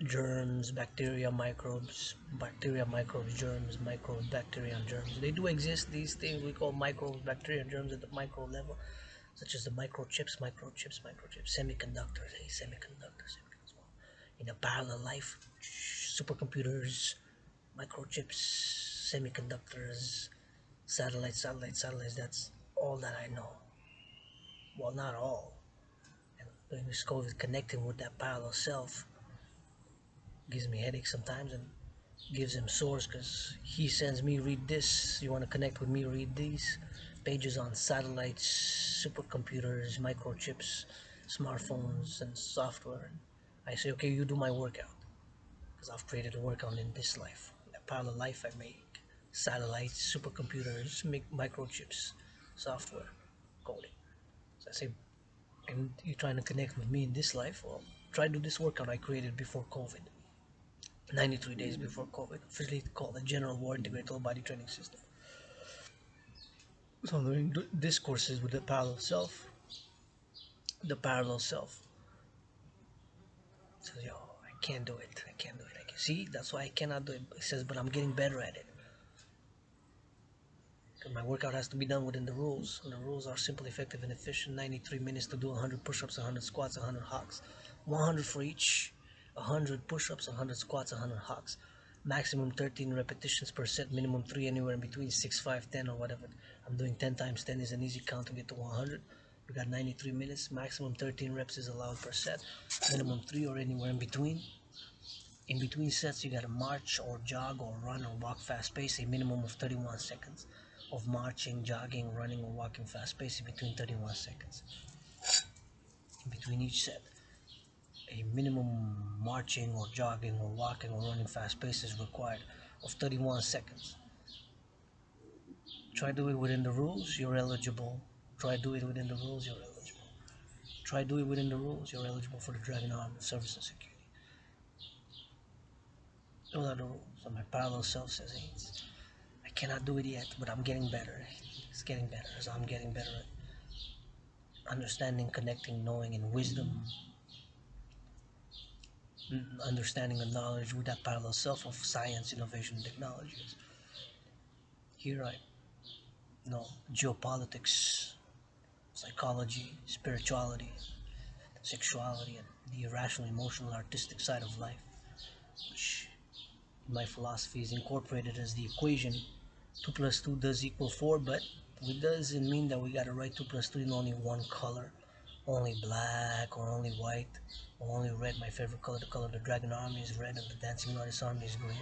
Germs, bacteria, microbes, germs, microbes, bacteria, and germs. They do exist, these things we call microbes, bacteria, and germs at the micro level, such as the microchips, semiconductors, semiconductors. Well. In a parallel life, supercomputers, microchips, semiconductors, satellites, that's all that I know. Well, not all. And doing this COVID, connecting with that parallel self gives me headaches sometimes, and gives him source because he sends me, read this. You want to connect with me, read these pages on satellites, supercomputers, microchips, smartphones, and software. I say, okay, you do my workout because I've created a workout in this life. A parallel life I make satellites, supercomputers, microchips, software, coding. So I say, and you're trying to connect with me in this life? Well, try to do this workout I created before COVID. 93 days before COVID, officially called the General War Integrated Whole Body Training System. So I'm doing discourses with the parallel self. The parallel self says, yo, I can't do it. I can't do it. I can see, that's why I cannot do it. It says, but I'm getting better at it. Because my workout has to be done within the rules. And the rules are simple, effective, and efficient. 93 minutes to do 100 push-ups, 100 squats, 100 hogs. 100 for each. 100 push-ups, 100 squats, 100 hogs. Maximum 13 repetitions per set. Minimum 3 anywhere in between 6, 5, 10 or whatever. I'm doing 10 times 10 is an easy count to get to 100. We got 93 minutes. Maximum 13 reps is allowed per set. Minimum 3 or anywhere in between. In between sets, you gotta march or jog or run or walk fast pace, a minimum of 31 seconds of marching, jogging, running, or walking fast pace in between 31 seconds. In between each set, a minimum marching or jogging or walking or running fast pace is required of 31 seconds. Try do it within the rules, you're eligible. Try do it within the rules, you're eligible. Try do it within the rules, you're eligible for the Dragan Army Service and Security. Those are the rules. So my parallel self says, hey, I cannot do it yet, but I'm getting better. It's getting better as I'm getting better at understanding, connecting, knowing, and wisdom, understanding and knowledge with that parallel self of science, innovation, and technologies. Here I know geopolitics, psychology, spirituality, sexuality, and the irrational, emotional, artistic side of life, which in my philosophy is incorporated as the equation 2 plus 2 does equal 4, but it doesn't mean that we gotta write 2 plus 2 in only one color, only black or only white or only red. My favorite color, the color of the Dragon Army is red and the Dancing Artist Army is green.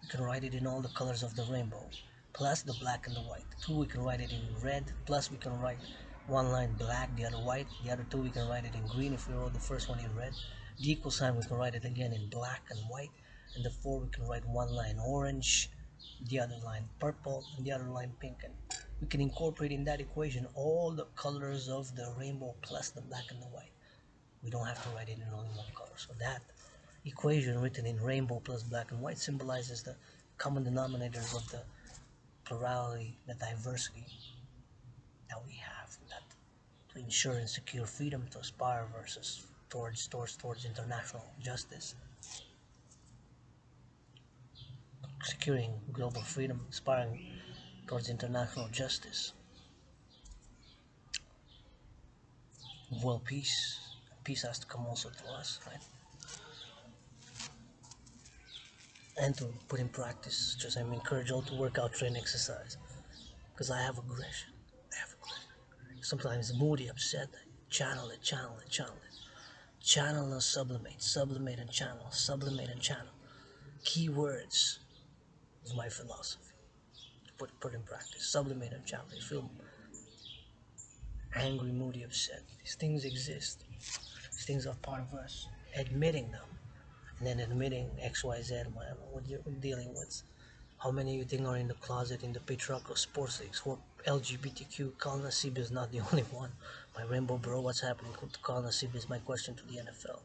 We can write it in all the colors of the rainbow, plus the black and the white. Two, we can write it in red, plus we can write one line black, the other white. The other two, we can write it in green if we wrote the first one in red. The equal sign, we can write it again in black and white. And the four, we can write one line orange, the other line purple, and the other line pink. And we can incorporate in that equation all the colors of the rainbow plus the black and the white. We don't have to write it in only one color. So that equation written in rainbow plus black and white symbolizes the common denominators of the plurality, the diversity that we have, that to ensure and secure freedom, to aspire versus towards international justice, securing global freedom, aspiring towards international justice, world peace. Peace has to come also to us, right? And to put in practice, just I'm encourage all to work out, train, exercise, because I have aggression. I have aggression. Sometimes moody, upset, channel it, channel it, channel it. Channel and sublimate, sublimate and channel, sublimate and channel. Key words of my philosophy. Put in practice. Sublimate and channel. You feel angry, moody, upset. These things exist. These things are part of us. Admitting them. And then admitting XYZ, what you're dealing with. How many you think are in the closet in the patriarchal sports leagues? Who are LGBTQ? Kal Nasib is not the only one. My rainbow bro, what's happening to Kal Nasib is my question to the NFL.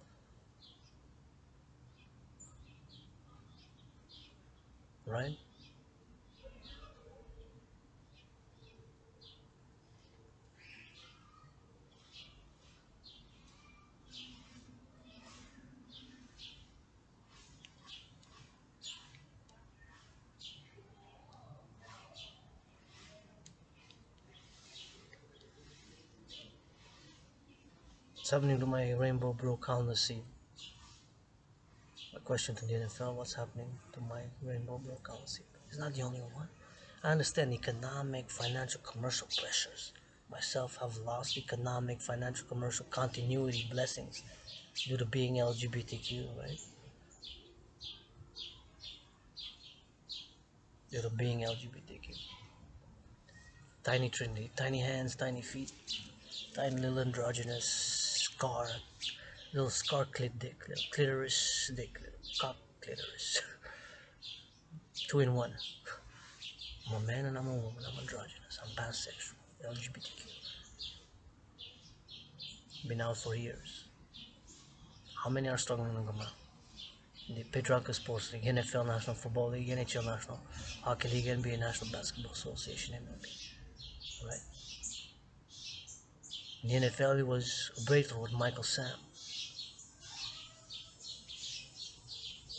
Right? What's happening to my rainbow bro Kal Nasib? My question to the NFL, what's happening to my rainbow bro Kal Nasib? He's not the only one. I understand economic, financial, commercial pressures. Myself have lost economic, financial, commercial continuity blessings due to being LGBTQ, right? due to being LGBTQ. Tiny trinity, tiny hands, tiny feet, tiny little androgynous scar, little scar clit dick, little clitoris dick, little cock clitoris. Two in one. I'm a man and I'm a woman. I'm androgynous. I'm pansexual. LGBTQ. Been out for years. How many are struggling to come out? The Patriarchal Sports League, NFL National Football League, NHL National Hockey League, NBA National Basketball Association, MLB. Right? In the NFL, it was a breakthrough with Michael Sam.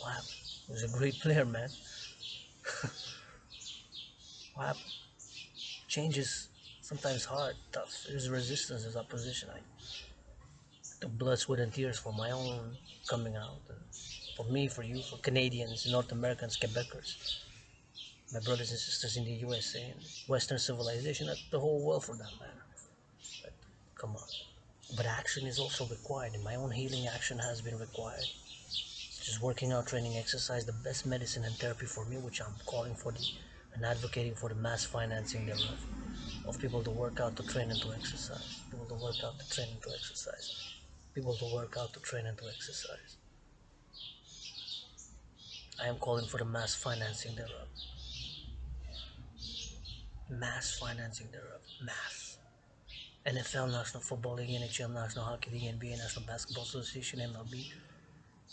What happened? He was a great player, man. What happened? Change is sometimes hard, tough. There's resistance, there's opposition. I took blood, sweat, and tears for my own coming out. And for me, for you, for Canadians, North Americans, Quebecers, my brothers and sisters in the USA, and Western civilization, the whole world for that matter. But come on. But action is also required, and my own healing action has been required. Just working out, training, exercise, the best medicine and therapy for me, which I'm calling for and advocating for the mass financing thereof, of people to work out, to train, and to exercise. People to work out, to train, and to exercise. People to work out, to train, and to exercise. I am calling for the mass financing thereof. Mass financing thereof. Mass. NFL, National Football League, NHL, National Hockey League, NBA, National Basketball Association, MLB,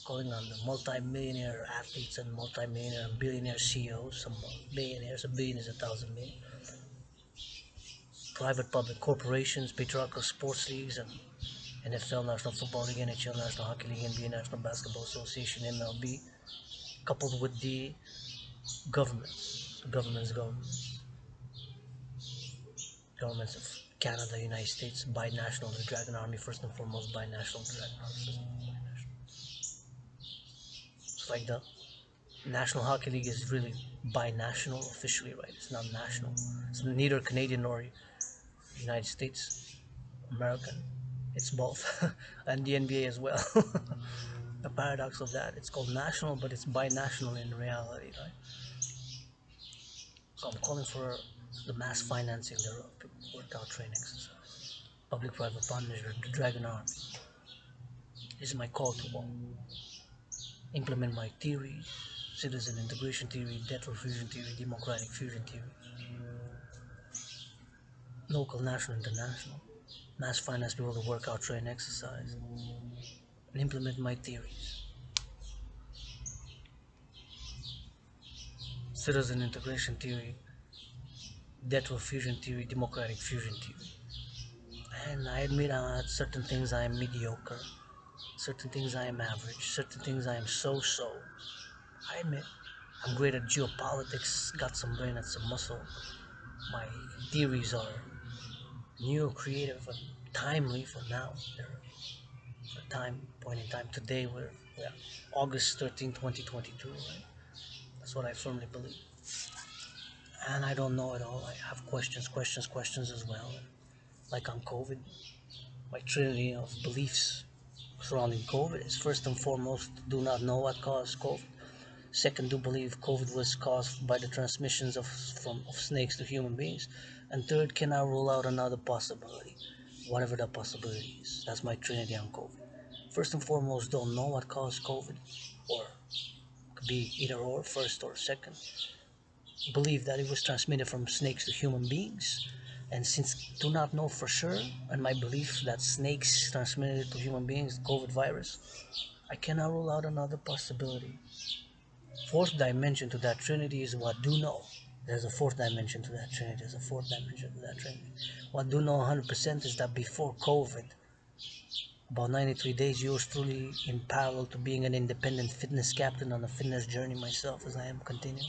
calling on the multi-millionaire athletes and multi-millionaire and billionaire CEOs, some billionaires, a billion is 1,000 million, private public corporations, patriarchal sports leagues, and NFL, National Football League, NHL, National Hockey League, NBA, National Basketball Association, MLB, coupled with the governments of Canada, United States, binational, the Dragan Army, first and foremost, binational, the Dragan Army, first and foremost, binational. It's like the National Hockey League is really binational officially, right? It's not national. It's neither Canadian nor United States American. It's both, and the NBA as well. The paradox of that, it's called national, but it's binational in reality, right? So I'm calling for the mass financing thereof, workout, training, exercise, public-private partnership, the Dragon Army. This is my call to all. Implement my theories: citizen integration theory, debt fusion theory, democratic fusion theory, local, national, international. Mass finance people to work out, train, exercise, and implement my theories: citizen integration theory, debt fusion theory, democratic fusion theory. And I admit at certain things I am mediocre, certain things I am average, certain things I am so-so. I admit I'm great at geopolitics, got some brain and some muscle. My theories are new, creative, and timely for now. They're for time, point in time. Today we're August 13, 2022, right? That's what I firmly believe. And I don't know it all. I have questions as well. And like on COVID, my trinity of beliefs surrounding COVID is first and foremost, do not know what caused COVID. Second, do believe COVID was caused by the transmissions of snakes to human beings. And third, cannot rule out another possibility, whatever that possibility is. That's my trinity on COVID. First and foremost, don't know what caused COVID, or could be either or, first or second. Believe that it was transmitted from snakes to human beings. And since do not know for sure, and my belief that snakes transmitted it to human beings, COVID virus, I cannot rule out another possibility. Fourth dimension to that trinity is what do know. There's a fourth dimension to that trinity. There's a fourth dimension to that trinity. What do know 100% is that before COVID, about 93 days, yours truly, in parallel to being an independent fitness captain on a fitness journey myself, as I am continuing,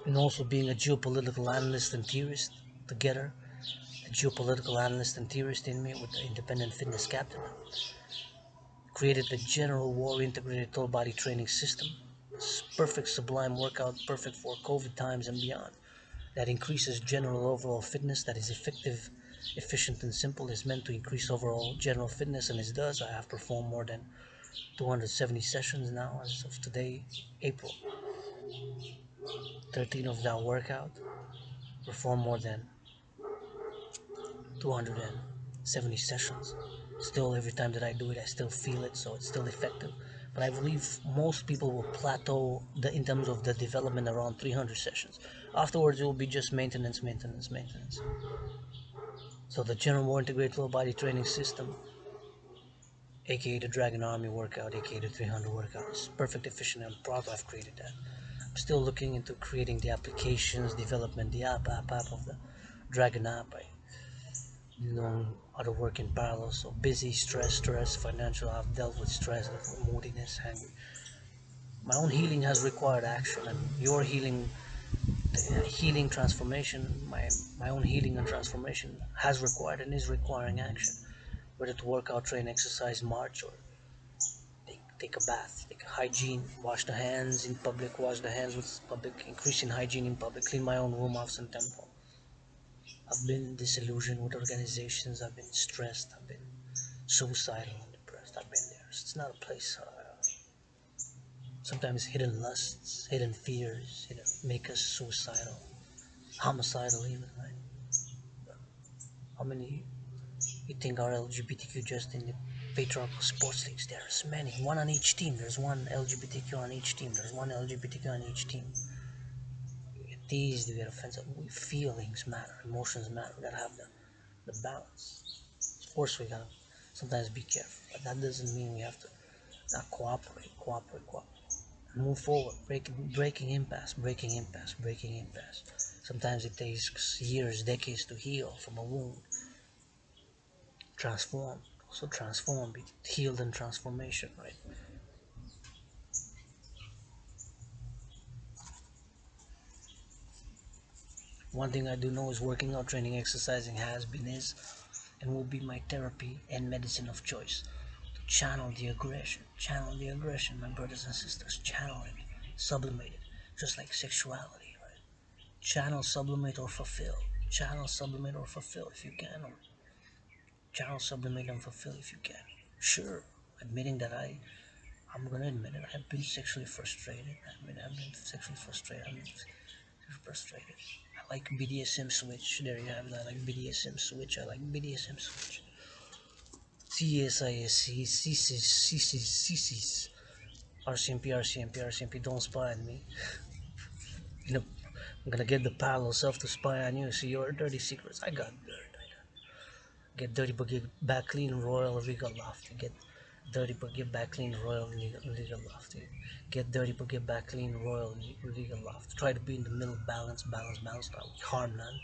and also being a geopolitical analyst and theorist together, a geopolitical analyst and theorist in me with the independent fitness captain, created the general war integrated total body training system. It's perfect, sublime workout, perfect for COVID times and beyond. That increases general overall fitness, that is effective, efficient, and simple, is meant to increase overall general fitness, and it does. I have performed more than 270 sessions now as of today, April. 13 of that workout, perform more than 270 sessions. Still, every time that I do it, I still feel it, so it's still effective. But I believe most people will plateau in terms of the development around 300 sessions. Afterwards, it will be just maintenance, maintenance, maintenance. So the general more integrated full body training system, aka the Dragan Army workout, aka the 300 workout, is perfect, efficient, and proud to have created that. I'm still looking into creating the applications, development, the app of the Dragan app. I long other work in parallel, so busy, stress, financial. I've dealt with stress, moodiness, hangry. My own healing has required action, and your healing transformation, my own healing and transformation has required and is requiring action. Whether to work out, train, exercise, march, or take a bath, take a hygiene, wash the hands in public, wash the hands with public, increasing hygiene in public, clean my own room, house, and temple. I've been disillusioned with organizations. I've been stressed. I've been suicidal and depressed. I've been there. It's not a place. Sometimes hidden lusts, hidden fears, make us suicidal, homicidal even. Right? How many you think are LGBTQ just in the patriarchal sports leagues? There's many. One on each team. There's one LGBTQ on each team. There's one LGBTQ on each team. You get teased, you get offensive. Feelings matter. Emotions matter. We gotta have the balance. Of course, we gotta sometimes be careful, but that doesn't mean we have to not cooperate. Move forward, breaking impasse. Sometimes it takes years, decades to heal from a wound. Transform, be healed and transformation, right? One thing I do know is working out, training, exercising has been, is, and will be my therapy and medicine of choice. To channel the aggression, my brothers and sisters, channel it, sublimate it, just like sexuality, right? Channel, sublimate, or fulfill. Channel, sublimate, or fulfill if you can, or channel, sublimate, and fulfill if you can. Sure, admitting that I'm gonna admit it. I've been sexually frustrated. I've been sexually frustrated. I like BDSM switch. There you have it. I like BDSM switch. CSISC, CCs, RCMP. Don't spy on me. You know, I'm gonna get the parallel self to spy on you. See your dirty secrets. I got dirt. Get dirty but get back clean, royal regal lofty. Get dirty but get back clean, royal regal lofty. Get dirty but get back clean, royal regal lofty. Try to be in the middle, balance. Not harm none,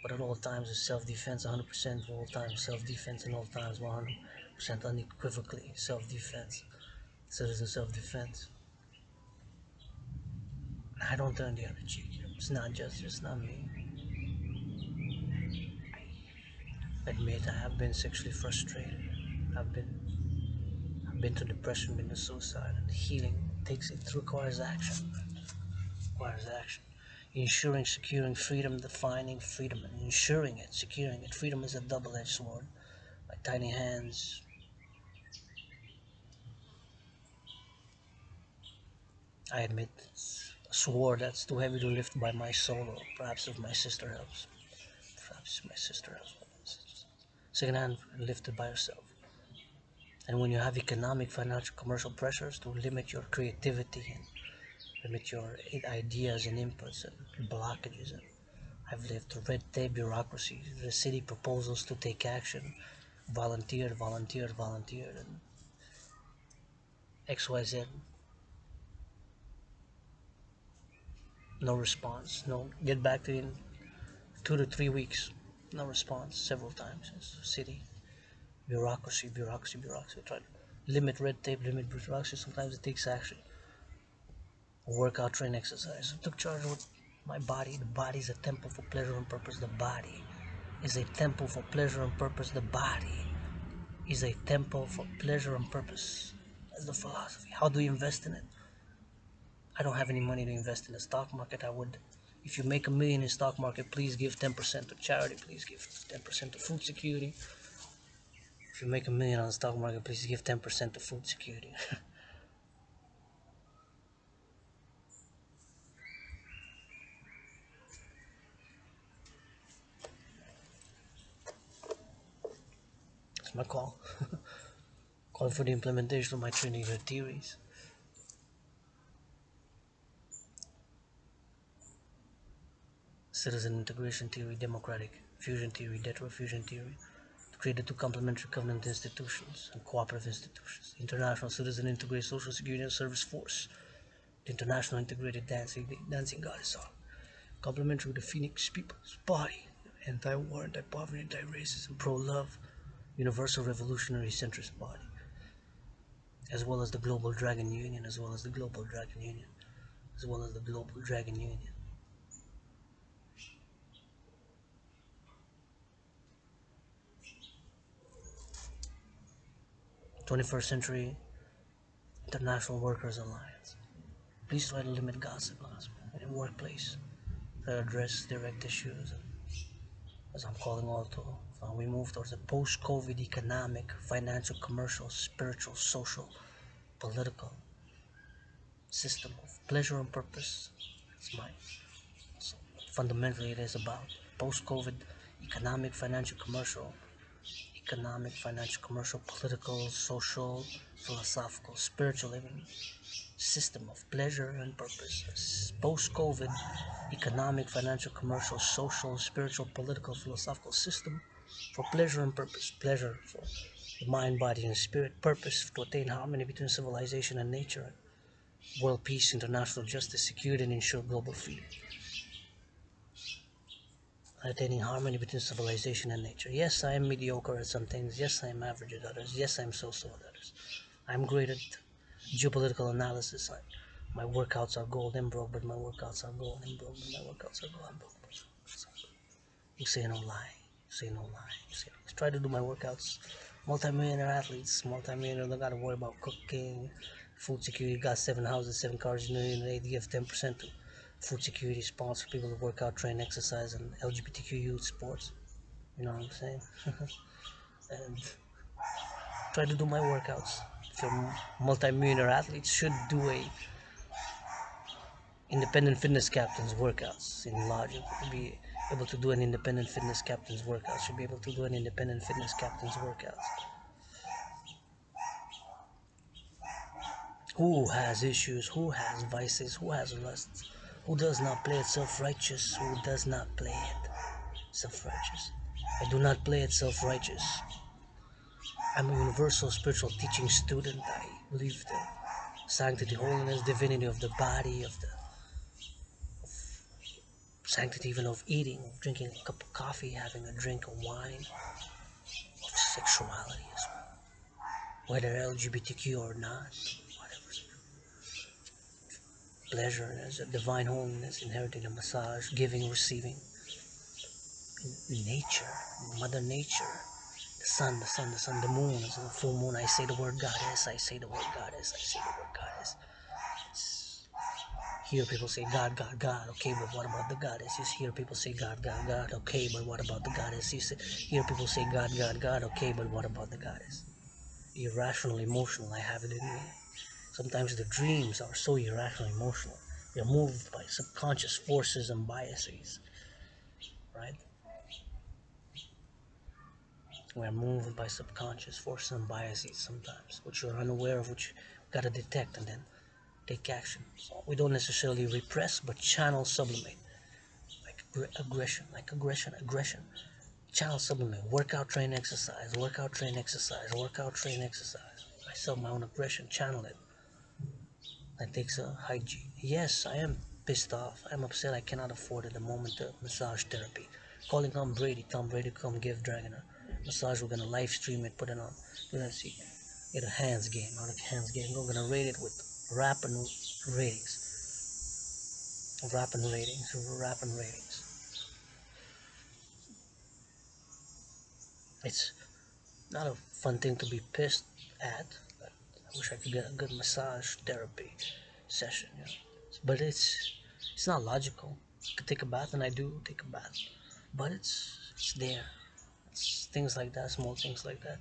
but at all times it's self-defense, 100% at all times. Self-defense in all times, 100% unequivocally. Self-defense, citizen self-defense. I don't turn the other cheek. It's not me. Admit I have been sexually frustrated. I've been I've been to depression, been to suicide, and healing requires action. Ensuring, securing freedom, defining freedom, and ensuring it, securing it. Freedom is a double-edged sword. My tiny hands. I admit it's a sword that's too heavy to lift by my solo. Perhaps if my sister helps. Second hand, lift it by yourself. And when you have economic, financial, commercial pressures to limit your creativity and limit your ideas and inputs and blockages, and I've lived through red tape, bureaucracy, the city proposals to take action, volunteered, and XYZ, no response, no, get back to you in 2 to 3 weeks, no response, several times. It's city, bureaucracy, try to limit red tape, limit bureaucracy, sometimes it takes action. Workout, train, exercise. I took charge of my body. The body is a temple for pleasure and purpose. The body is a temple for pleasure and purpose. The body is a temple for pleasure and purpose. That's the philosophy. How do you invest in it? I don't have any money to invest in the stock market. I would, if you make $1 million in stock market, please give 10% to charity. Please give 10% to food security. If you make $1 million on the stock market, please give 10% to food security. my call for the implementation of my training theories. Citizen integration theory, democratic fusion theory, fusion theory, to create the two complementary covenant institutions and cooperative institutions. The International Citizen Integrated Social Security and Service Force, the International Integrated Dancing Goddess Song, complementary with the Phoenix People's Body, anti-war, anti-poverty, anti-racism, pro-love, universal revolutionary centrist body, as well as the Global Dragon Union, as well as the Global Dragon Union, as well as the Global Dragon Union. 21st Century International Workers Alliance. Please try to limit gossip in the workplace to address direct issues, as I'm calling all to. We move towards a post-COVID economic, financial, commercial, spiritual, social, political system of pleasure and purpose. It's mine. So fundamentally, it is about post-COVID economic, financial, commercial, political, social, philosophical, spiritual living system of pleasure and purpose. Post-COVID economic, financial, commercial, social, spiritual, political, philosophical system for pleasure and purpose. Pleasure for the mind, body, and spirit. Purpose to attain harmony between civilization and nature. World peace, international justice, security, and ensure global freedom. Attaining harmony between civilization and nature. Yes, I am mediocre at some things. Yes, I am average at others. Yes, I am so-so at others. I'm great at geopolitical analysis. My workouts are gold. I'm broke, but my workouts are gold. I'm broke, but my workouts are gold. I'm broke. You say no lie. You say no lie. You say no. Try to do my workouts. Multi-millionaire athletes. Multi-millionaire don't got to worry about cooking, food security. Got 7 houses, 7 cars. You know, they give 10% to food security, sponsor people to work out, train, exercise, and LGBTQ youth sports. You know what I'm saying? And try to do my workouts. If you're multi-millionaire athletes, should do a independent fitness captain's workouts in logic. Be able to do an independent fitness captain's workout. Should be able to do an independent fitness captain's workouts. Who has issues? Who has vices? Who has lusts? Who does not play it self-righteous? Who does not play it self-righteous? I do not play it self-righteous. I'm a universal spiritual teaching student. I believe the sanctity, holiness, divinity of the body, of the sanctity even of eating, of drinking a cup of coffee, having a drink of wine, of sexuality as well. Whether LGBTQ or not, whatever. Pleasure, there's a divine holiness inherited in massage, giving, receiving. In nature, Mother Nature, the sun, the moon, the full moon. I say the word goddess, I say the word goddess, I say the word goddess. Hear people say God, God, God. Okay, but what about the goddess? You hear people say God, God, God. Okay, but what about the goddess? You hear people say God, God, God. Okay, but what about the goddess? Irrational, emotional. I have it in me. Sometimes the dreams are so irrational, emotional. We are moved by subconscious forces and biases, right? We are moved by subconscious forces and biases sometimes, which you're unaware of, which you gotta detect and then take action. So we don't necessarily repress, but channel, sublimate. Aggression. Channel, sublimate. Workout, train, exercise. Workout, train, exercise. Workout, train, exercise. I sell my own aggression. Channel it. That takes a hygiene. Yes, I am pissed off. I'm upset. I cannot afford at the moment the massage therapy. Calling Tom Brady. Tom Brady, come give Dragan a massage. We're gonna live stream it. Put it on. We're gonna see. Get a hands game. Not a hands game. We're gonna rate it with rapping ratings. Rapping ratings. It's not a fun thing to be pissed at, but I wish I could get a good massage therapy session, you know? But it's not logical. I could take a bath, and I do take a bath, but it's there. It's things like that, small things like that.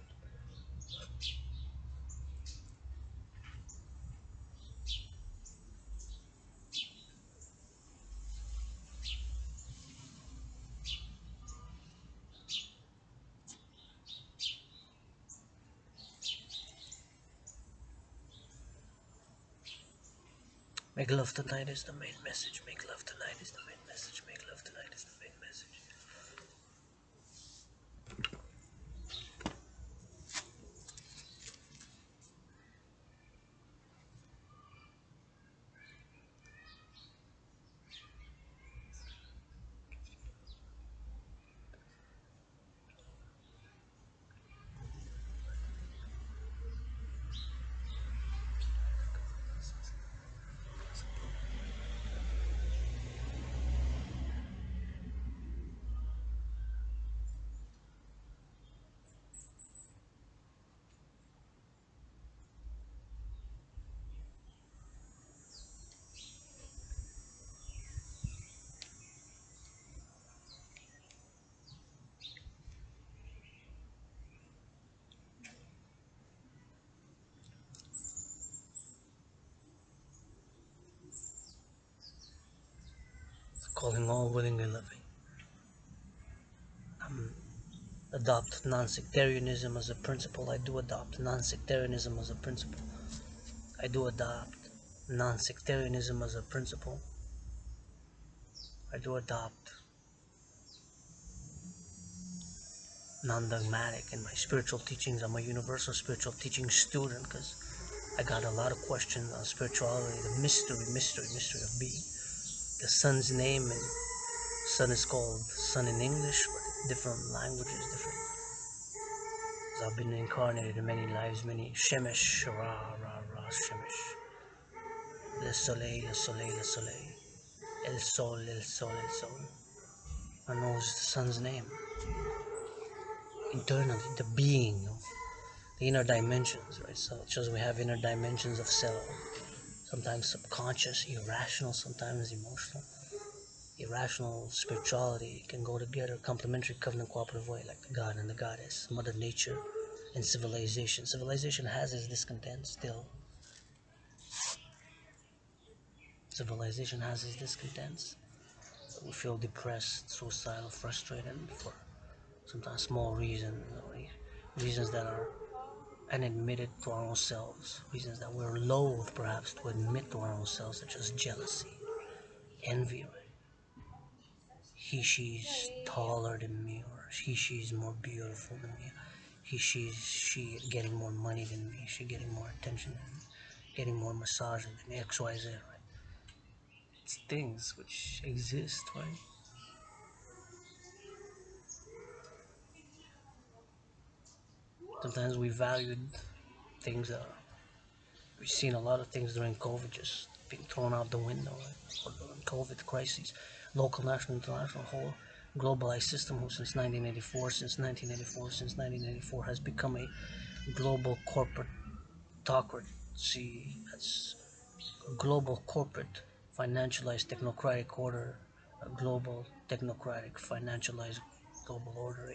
Make love tonight is the main message. Make love tonight is the main message. Make love tonight is the main message. Calling all willingly loving. Adopt non-sectarianism as a principle. I do adopt non-sectarianism as a principle. I do adopt non-sectarianism as a principle. I do adopt non-dogmatic in my spiritual teachings. I'm a universal spiritual teaching student because I got a lot of questions on spirituality, the mystery of being. The sun's name, and sun is called sun in English, but different languages, different. I've been incarnated in many lives, many Shemesh, Ra, Ra, Ra, Shemesh. Le Soleil, Le Soleil, Le Soleil. El Sol, El Sol, El Sol. One knows the sun's name. Internally, the being of the inner dimensions, right? So it shows we have inner dimensions of self, sometimes subconscious, irrational, sometimes emotional. Irrational spirituality can go together, complementary, covenant, cooperative way, like the God and the Goddess, Mother Nature, and civilization. Civilization has its discontent still. Civilization has its discontents. We feel depressed, suicidal, frustrated for sometimes small reasons, reasons that are unadmitted to our own selves, reasons that we're loath perhaps to admit to our own selves, such as jealousy, envy. She's taller than me, or she's more beautiful than me. She getting more money than me. She getting more attention than me, getting more massage than me. X, Y, Z. Right? It's things which exist, right? Sometimes we valued things that we've seen a lot of things during COVID just being thrown out the window, right? Or during COVID crises, local, national, international, whole globalized system who since 1984 has become a global corporate autocracy. That's a global corporate financialized technocratic order, a global technocratic financialized global order,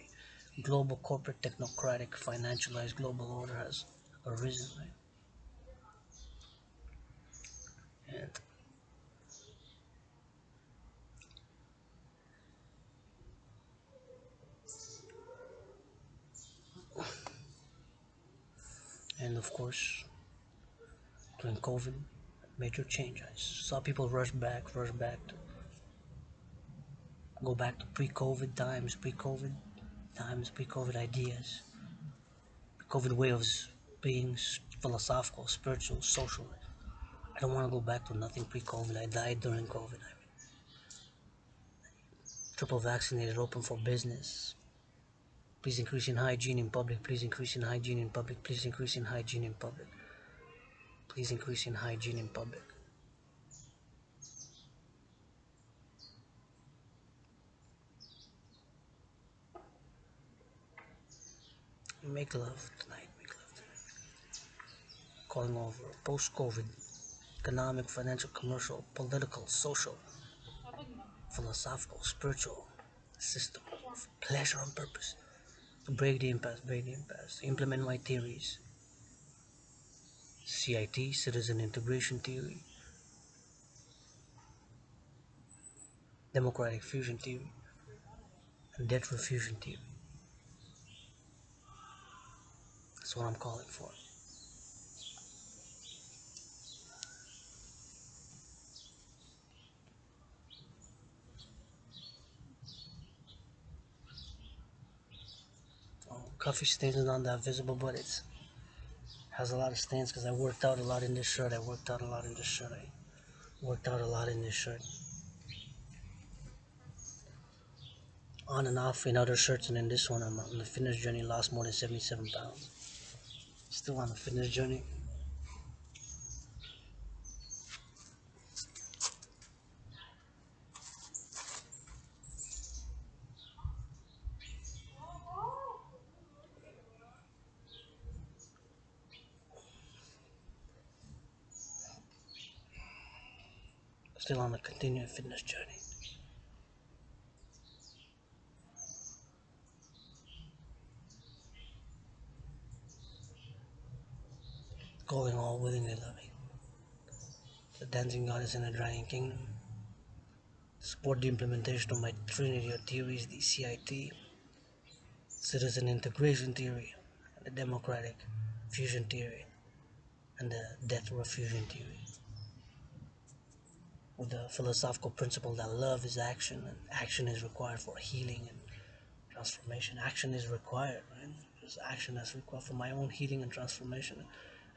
a global corporate technocratic financialized global order has arisen, right? and and of course during COVID, major change. I saw people rush back to go back to pre-COVID times, pre-COVID ideas, COVID way of being philosophical, spiritual, social. I don't want to go back to nothing pre-COVID. I died during COVID. I mean, triple vaccinated, open for business. Please increase in hygiene in public. Please increase in hygiene in public. Please increase in hygiene in public. Please increase in hygiene in public. Make love tonight. Make love tonight. Calling over post-COVID, economic, financial, commercial, political, social, philosophical, spiritual system of pleasure on purpose. To break the impasse, implement my theories. CIT, Citizen Integration Theory, Democratic Fusion Theory, and Debt Refusion Theory. That's what I'm calling for. coffee stains is not that visible, but it has a lot of stains because I worked out a lot in this shirt. I worked out a lot in this shirt. I worked out a lot in this shirt. On and off in other shirts, and in this one, I'm on the fitness journey. Lost more than 77 pounds. Still on the fitness journey. Still on the continued fitness journey. Going all willingly loving. The dancing goddess in the Dragon Kingdom. Support the implementation of my Trinity of theories, the CIT, citizen integration theory, the democratic fusion theory, and the death row fusion theory. With the philosophical principle that love is action, and action is required for healing and transformation. Action is required, right? There's action that's required for my own healing and transformation.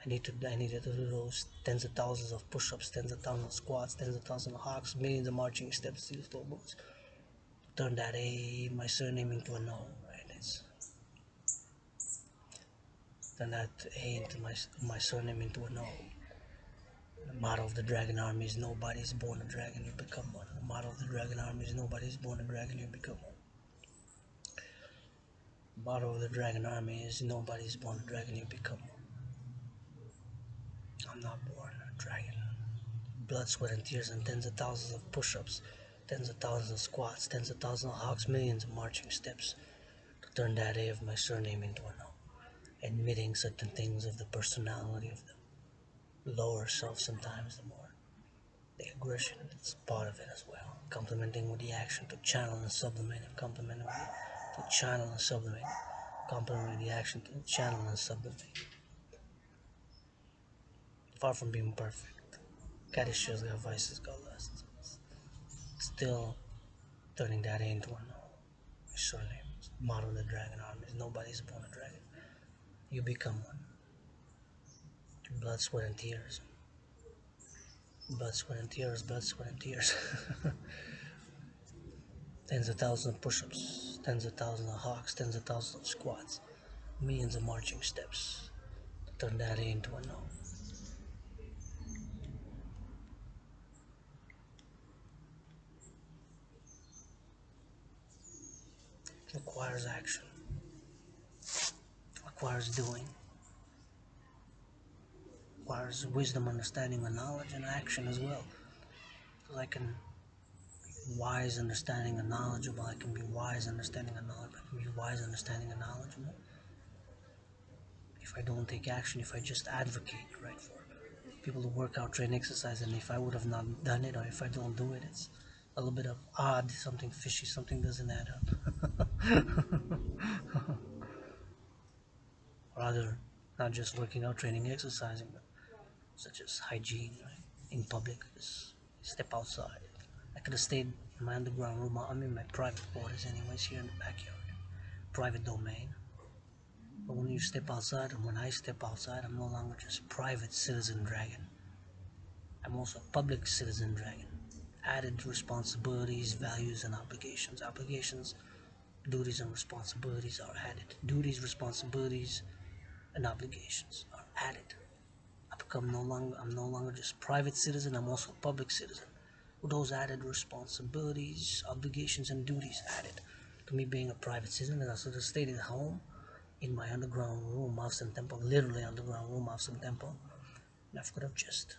I needed to do those tens of thousands of push-ups, tens of thousands of squats, tens of thousands of hawks, millions of marching steps, steel toe boots. Turn that A, my surname, into a no, right? It's turn that A into my surname into a no. The motto of the Dragon Army is nobody is born a dragon, you become one. The motto of the Dragon Army is nobody is born a dragon, you become one. The motto of the Dragon Army is nobody is born a dragon, you become one. I'm not born a dragon. Blood, sweat, and tears, and tens of thousands of push-ups, tens of thousands of squats, tens of thousands of hawks, millions of marching steps to turn that A of my surname into a no. Admitting certain things of the personality of the lower self sometimes, the more the aggression, it's part of it as well. Complementing with the action to channel and sublimate it, complementing with to channel and sublimate it, complementing the action to channel and sublimate. Far from being perfect. Got issues, got vices, got lusts. Still turning that into a no. My surname, motto of the Dragon Army is nobody's born a dragon. You become one. Blood, sweat, and tears. Blood, sweat, and tears, blood, sweat, and tears. Tens of thousands of push-ups, tens of thousands of hawks, tens of thousands of squats, millions of marching steps to turn that A into a no. It requires action, requires doing, requires wisdom, understanding, and knowledge, and action as well. Because I can be wise, understanding, and knowledgeable. I can be wise, understanding, and knowledgeable. I can be wise, understanding, and knowledgeable. If I don't take action, if I just advocate, right, for people to work out, train, exercise, and if I would have not done it, or if I don't do it, it's a little bit of odd, something fishy, something doesn't add up. Rather, not just working out, training, exercising, but such as hygiene, right? In public, just step outside. I could have stayed in my underground room, I'm in my private quarters anyways, here in the backyard, private domain. But when you step outside, and when I step outside, I'm no longer just private citizen dragon. I'm also public citizen dragon. Added responsibilities, values, and obligations. Obligations, duties, and responsibilities are added. Duties, responsibilities, and obligations are added. I'm no longer just private citizen, I'm also public citizen. With those added responsibilities, obligations, and duties added to me being a private citizen, and I sort of stayed at home in my underground room, house and temple, literally underground room, house and temple. And I could have just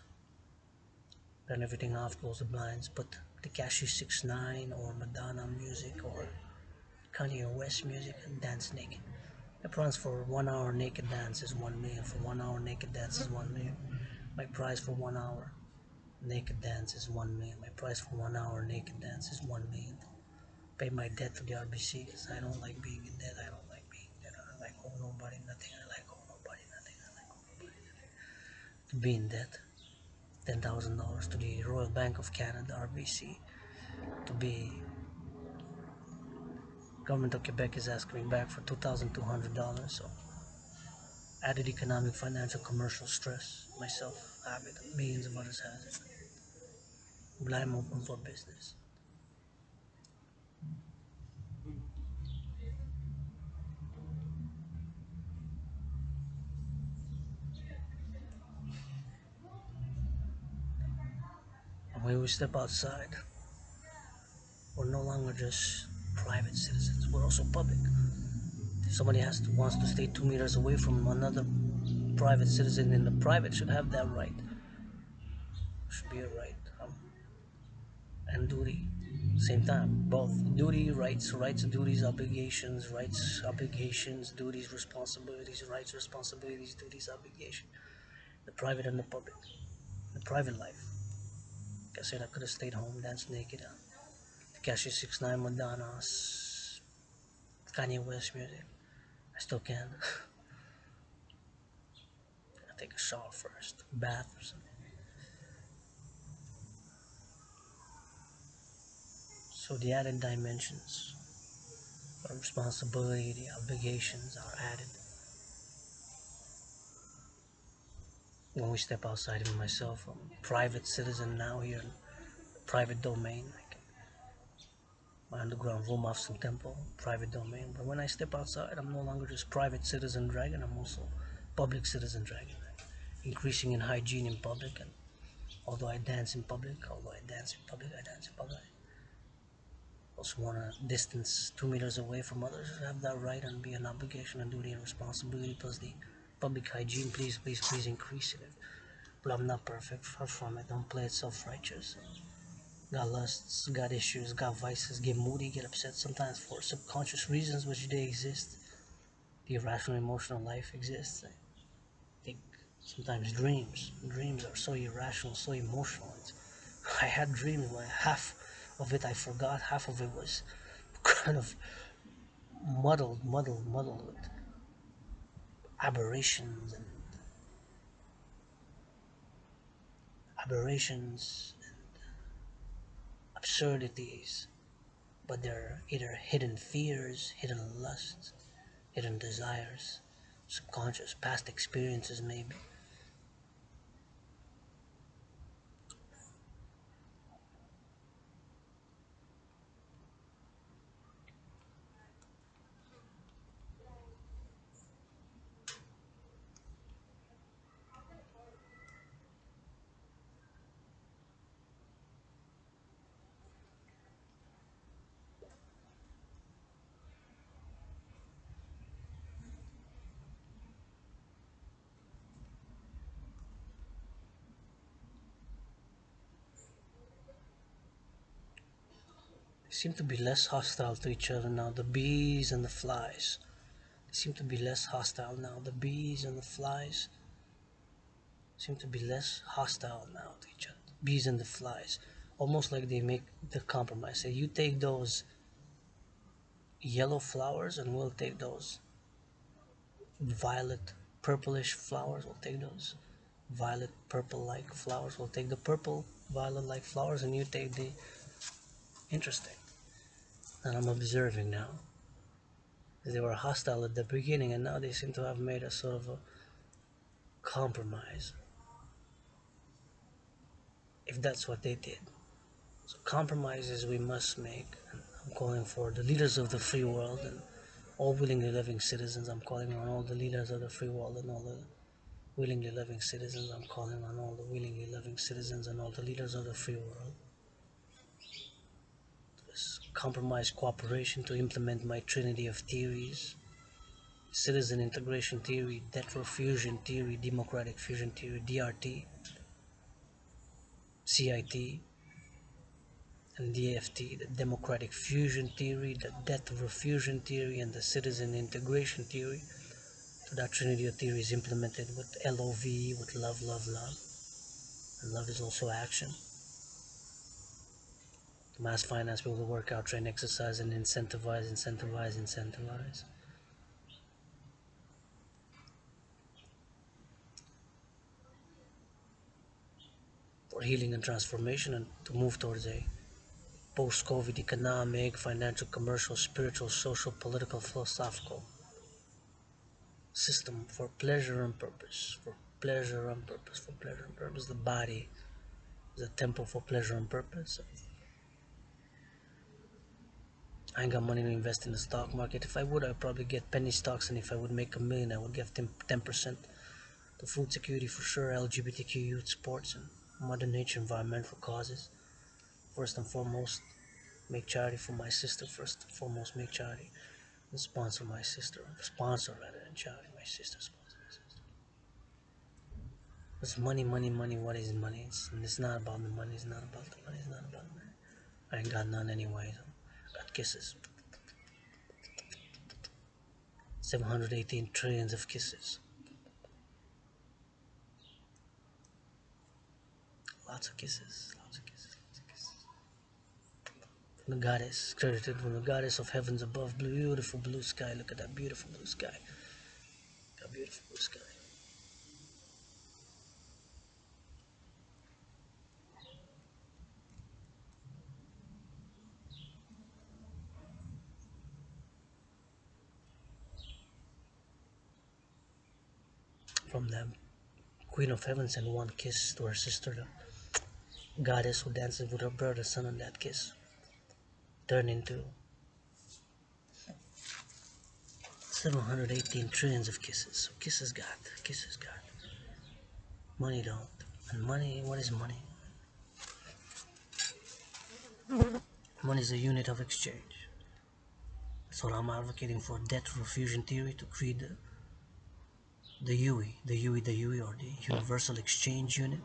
turn everything off, close the blinds, put Tekashi 6ix9ine or Madonna music or Kanye West music and dance naked. The price for 1 hour naked dance is 1 million. For 1 hour naked dance is 1 million. My price for 1 hour naked dance is 1 million. My price for 1 hour naked dance is 1 million. Pay my debt to the RBC because I don't like being in debt. I don't like being in debt. I don't like owe nobody nothing. I like owe nobody nothing. I like owe nobody nothing. To be in debt. $10,000 to the Royal Bank of Canada, RBC, to be Government of Quebec is asking me back for $2,200. So added economic, financial, commercial stress. Myself have it. Millions of others have it. But I'm open for business. And when we step outside, we're no longer just private citizens. We're also public. If somebody wants to stay 2 meters away from another private citizen, then the private should have that right. Should be a right. And duty. Same time, both duty, rights, duties, obligations, rights, obligations, duties, responsibilities, rights, responsibilities, duties, obligation. The private and the public. The private life. Like I said, I could have stayed home, danced naked. Cashew 6ix9ine, Madonna's, Kanye West music. I still can. I take a shower first, bath or something. So the added dimensions of responsibility, the obligations are added when we step outside. Of myself, I'm a private citizen now here in private domain. Like my underground room off some temple, private domain. But when I step outside, I'm no longer just private citizen Dragan. I'm also public citizen Dragan. Increasing in hygiene in public, and although I dance in public, I dance in public. I also want to distance 2 meters away from others. Have that right and be an obligation and duty and responsibility. Plus the public hygiene, please, please, please increase it. But I'm not perfect, far from it. Don't play it self-righteous. Got lusts, got issues, got vices, get moody, get upset sometimes for subconscious reasons which they exist. The irrational emotional life exists. I think sometimes dreams are so irrational, so emotional. I had dreams where half of it I forgot, half of it was kind of muddled with aberrations and aberrations, absurdities, but they're either hidden fears, hidden lusts, hidden desires, subconscious past experiences maybe. They seem to be less hostile to each other now, the bees and the flies. They seem to be less hostile now. The bees and the flies seem to be less hostile now to each other. Bees and the flies. Almost like they make the compromise. Say, you take those yellow flowers and we'll take those violet, purplish flowers. We'll take those violet, purple-like flowers. We'll take the purple, violet-like flowers and you take the interesting. And I'm observing now. They were hostile at the beginning and now they seem to have made a sort of a compromise. If that's what they did. So compromises we must make. And I'm calling for the leaders of the free world and all willingly living citizens. I'm calling on all the leaders of the free world and all the willingly living citizens. I'm calling on all the willingly living citizens and all the leaders of the free world. This compromise cooperation to implement my trinity of theories. Citizen integration theory, fusion theory, democratic fusion theory, DRT, CIT, and DFT, the democratic fusion theory, the death fusion theory, and the citizen integration theory. So that trinity of theory is implemented with LOV, with love, love, love. And love is also action. The mass finance people, the workout, train, exercise, and incentivize. For healing and transformation and to move towards a post-COVID economic, financial, commercial, spiritual, social, political, philosophical system for pleasure and purpose, for pleasure and purpose, for pleasure and purpose. The body is a temple for pleasure and purpose. I ain't got money to invest in the stock market. If I would, I'd probably get penny stocks, and if I would make a million, I would give 10% to food security for sure, LGBTQ youth, sports, and Mother Nature, environmental causes. First and foremost, make charity for my sister. First and foremost, make charity and sponsor my sister. Sponsor rather than charity. My sister sponsor my sister. It's money, money, money. What is money? It's not about the money. It's not about the money. It's not about the money. I ain't got none anyway. So got kisses. 718 trillions of kisses. Lots of kisses. Lots of kisses. Lots of kisses. The goddess, credited from the goddess of heavens above, beautiful blue sky. Look at that beautiful blue sky. That beautiful blue sky. From the Queen of Heaven sent one kiss to her sister, the goddess who dances with her brother son, on that kiss turned into 718 trillions of kisses. So kisses God, kisses God. Money don't. And money, what is money? Money is a unit of exchange. That's what I'm advocating for, debt fusion theory, to create the UE, or the Universal Exchange Unit,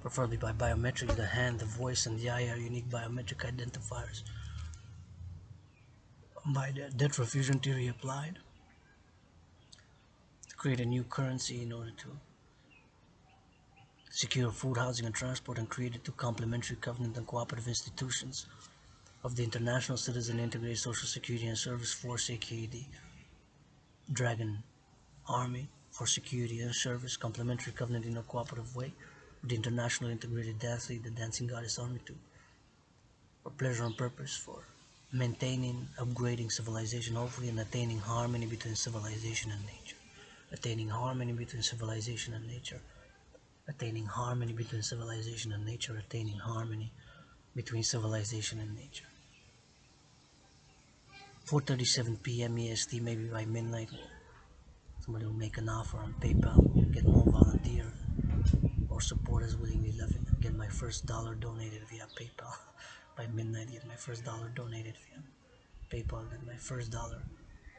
preferably by biometrics. The hand, the voice, and the eye are unique biometric identifiers. By the debt fusion theory applied, to create a new currency in order to secure food, housing, and transport, and created two complementary covenant and cooperative institutions of the International Citizen Integrated Social Security and Service Force, aka the Dragan Army for Security and Service, complementary covenant in a cooperative way with the International Integrated Dance League, the Dancing Goddess Army, too, for pleasure and purpose, for maintaining, upgrading civilization, hopefully, and attaining harmony between civilization and nature. Attaining harmony between civilization and nature. Attaining harmony between civilization and nature. Attaining harmony between civilization and nature. 4:37 p.m. EST, maybe by midnight, somebody will make an offer on PayPal, get more volunteers, or supporters willingly loving, and get my first dollar donated via PayPal. By midnight, get my first dollar donated via PayPal. Get my first dollar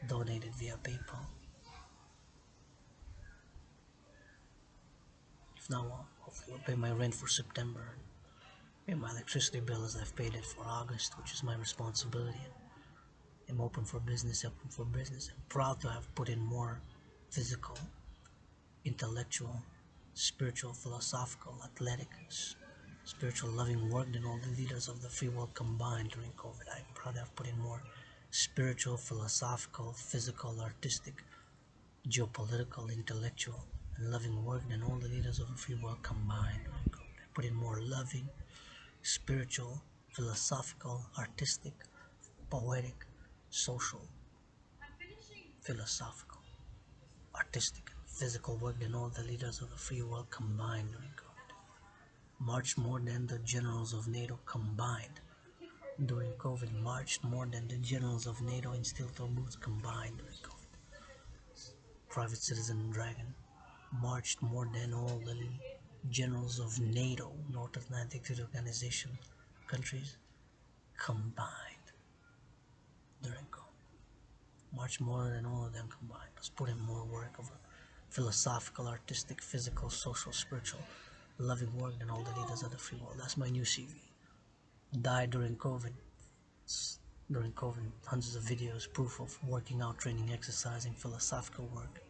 donated via PayPal. If not, well, hopefully I'll pay my rent for September, and pay my electricity bill as I've paid it for August, which is my responsibility. I'm open for business, open for business. I'm proud to have put in more physical, intellectual, spiritual, philosophical, athletic, spiritual loving work than all the leaders of the free world combined during COVID. I'm proud to have put in more spiritual, philosophical, physical, artistic, geopolitical, intellectual, and loving work than all the leaders of the free world combined during COVID. I put in more loving, spiritual, philosophical, artistic, poetic, social, philosophical, artistic, and physical work than all the leaders of the free world combined during COVID. Marched more than the generals of NATO combined during COVID. Marched more than the generals of NATO in steel-toe boots combined during COVID. Private citizen Dragan marched more than all the generals of NATO, North Atlantic Treaty Organization countries combined during COVID. Marched more than all of them combined. Let's put in more work of philosophical, artistic, physical, social, spiritual, loving work than all the leaders of the free world. That's my new CV. Died during COVID. During COVID, hundreds of videos, proof of working out, training, exercising, philosophical work,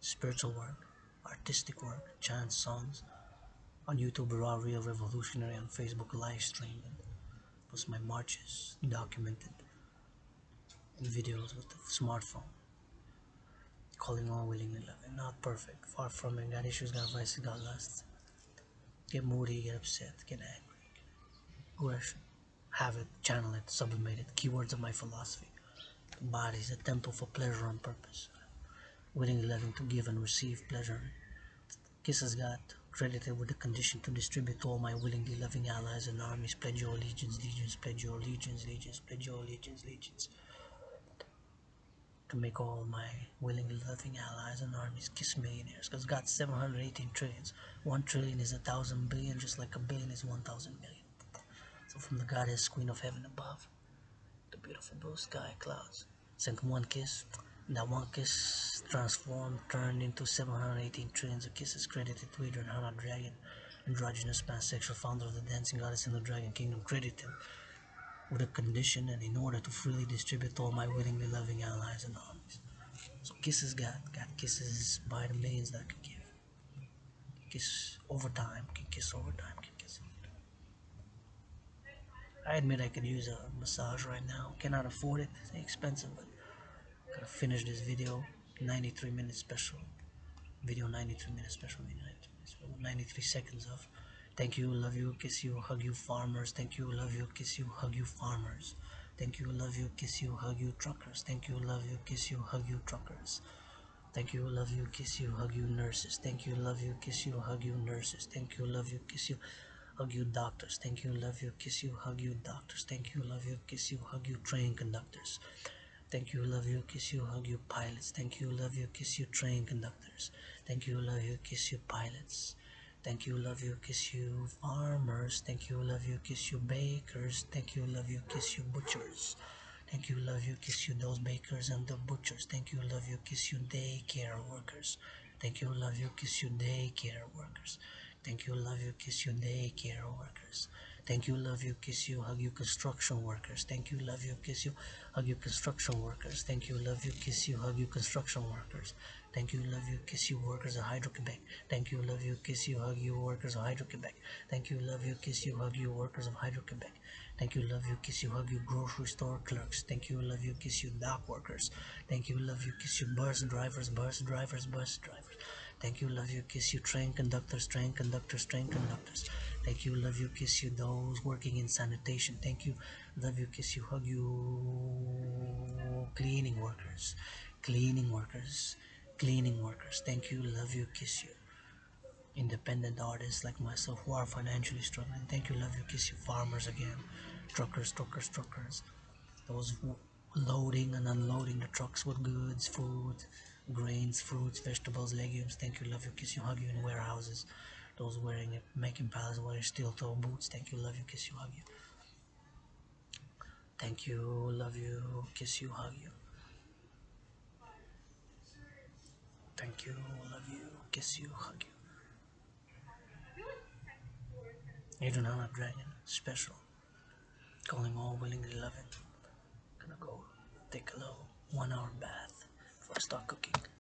spiritual work, artistic work, chant songs. On YouTube, Raw Real Revolutionary, on Facebook live stream, and plus my marches documented in videos with the smartphone. Calling all willingly loving, not perfect, far from it. Got issues, got vices, got lusts. Get moody, get upset, get angry. progression. Have it, channel it, sublimate it. Keywords of my philosophy. The body is a temple for pleasure and purpose. Willingly loving to give and receive pleasure. Kisses God, credited with the condition to distribute to all my willingly loving allies and armies. Pledge your allegiance, legions, pledge your allegiance, legions, pledge your allegiance, legions. To make all my willingly loving allies and armies kiss millionaires. Because God's 718 trillions. 1 trillion is 1,000 billion, just like a billion is 1,000 million. So from the goddess, queen of heaven above, the beautiful blue sky clouds, sent one kiss. And that one kiss transformed, turned into 718 trillions of kisses, credited to Adrian, Dragan, androgynous pansexual founder of the dancing goddess in the dragon kingdom, credited with a condition and in order to freely distribute to all my willingly loving allies and armies. So kisses God kisses by the millions that I can give. Kiss over time, can kiss over time, can kiss over time. I admit I could use a massage right now. Cannot afford it, it's expensive, but gotta finish this video. 93-minute special. Video 93-minute special video 93 seconds of thank you, love you, kiss you, hug you farmers. Thank you, love you, kiss you, hug you farmers. Thank you, love you, kiss you, hug you truckers. Thank you, love you, kiss you, hug you truckers. Thank you, love you, kiss you, hug you nurses. Thank you, love you, kiss you, hug you nurses. Thank you, love you, kiss you, hug you doctors. Thank you, love you, kiss you, hug you doctors. Thank you, love you, kiss you, hug you train conductors. Thank you, love you, kiss you, hug you pilots. Thank you, love you, kiss you train conductors. Thank you, love you, kiss you pilots. Thank you, love you, kiss you farmers. Thank you, love you, kiss you bakers. Thank you, love you, kiss you butchers. Thank you, love you, kiss you those bakers and the butchers. Thank you, love you, kiss you daycare workers. Thank you, love you, kiss you daycare workers. Thank you, love you, kiss you daycare workers. Thank you, love you, kiss you, hug you construction workers. Thank you, love you, kiss you, hug you construction workers. Thank you, love you, kiss you, hug you construction workers. Thank you, love you, kiss you workers of Hydro-Quebec. Thank you, love you, kiss you, hug you workers of Hydro-Quebec. Thank you, love you, kiss you, hug you workers of Hydro-Quebec. Thank you, love you, kiss you, hug you grocery store clerks. Thank you, love you, kiss you dock workers. Thank you, love you, kiss you bus drivers, bus drivers, bus drivers. Thank you, love you, kiss you train conductors, train conductors, train conductors. Thank you, love you, kiss you those working in sanitation. Thank you, love you, kiss you, hug you cleaning workers, cleaning workers, cleaning workers. Thank you, love you, kiss you independent artists like myself who are financially struggling. Thank you, love you, kiss you farmers again, truckers, truckers, truckers. Those loading and unloading the trucks with goods, food, grains, fruits, vegetables, legumes. Thank you, love you, kiss you, hug you in warehouses. Those wearing it, making pallets, wearing steel toe boots. Thank you, love you, kiss you, hug you. Thank you, love you, kiss you, hug you. Thank you, love you, kiss you, hug you. Adrian, Dragan, special. Calling all willingly loving. Gonna go take a little 1 hour bath before I start cooking.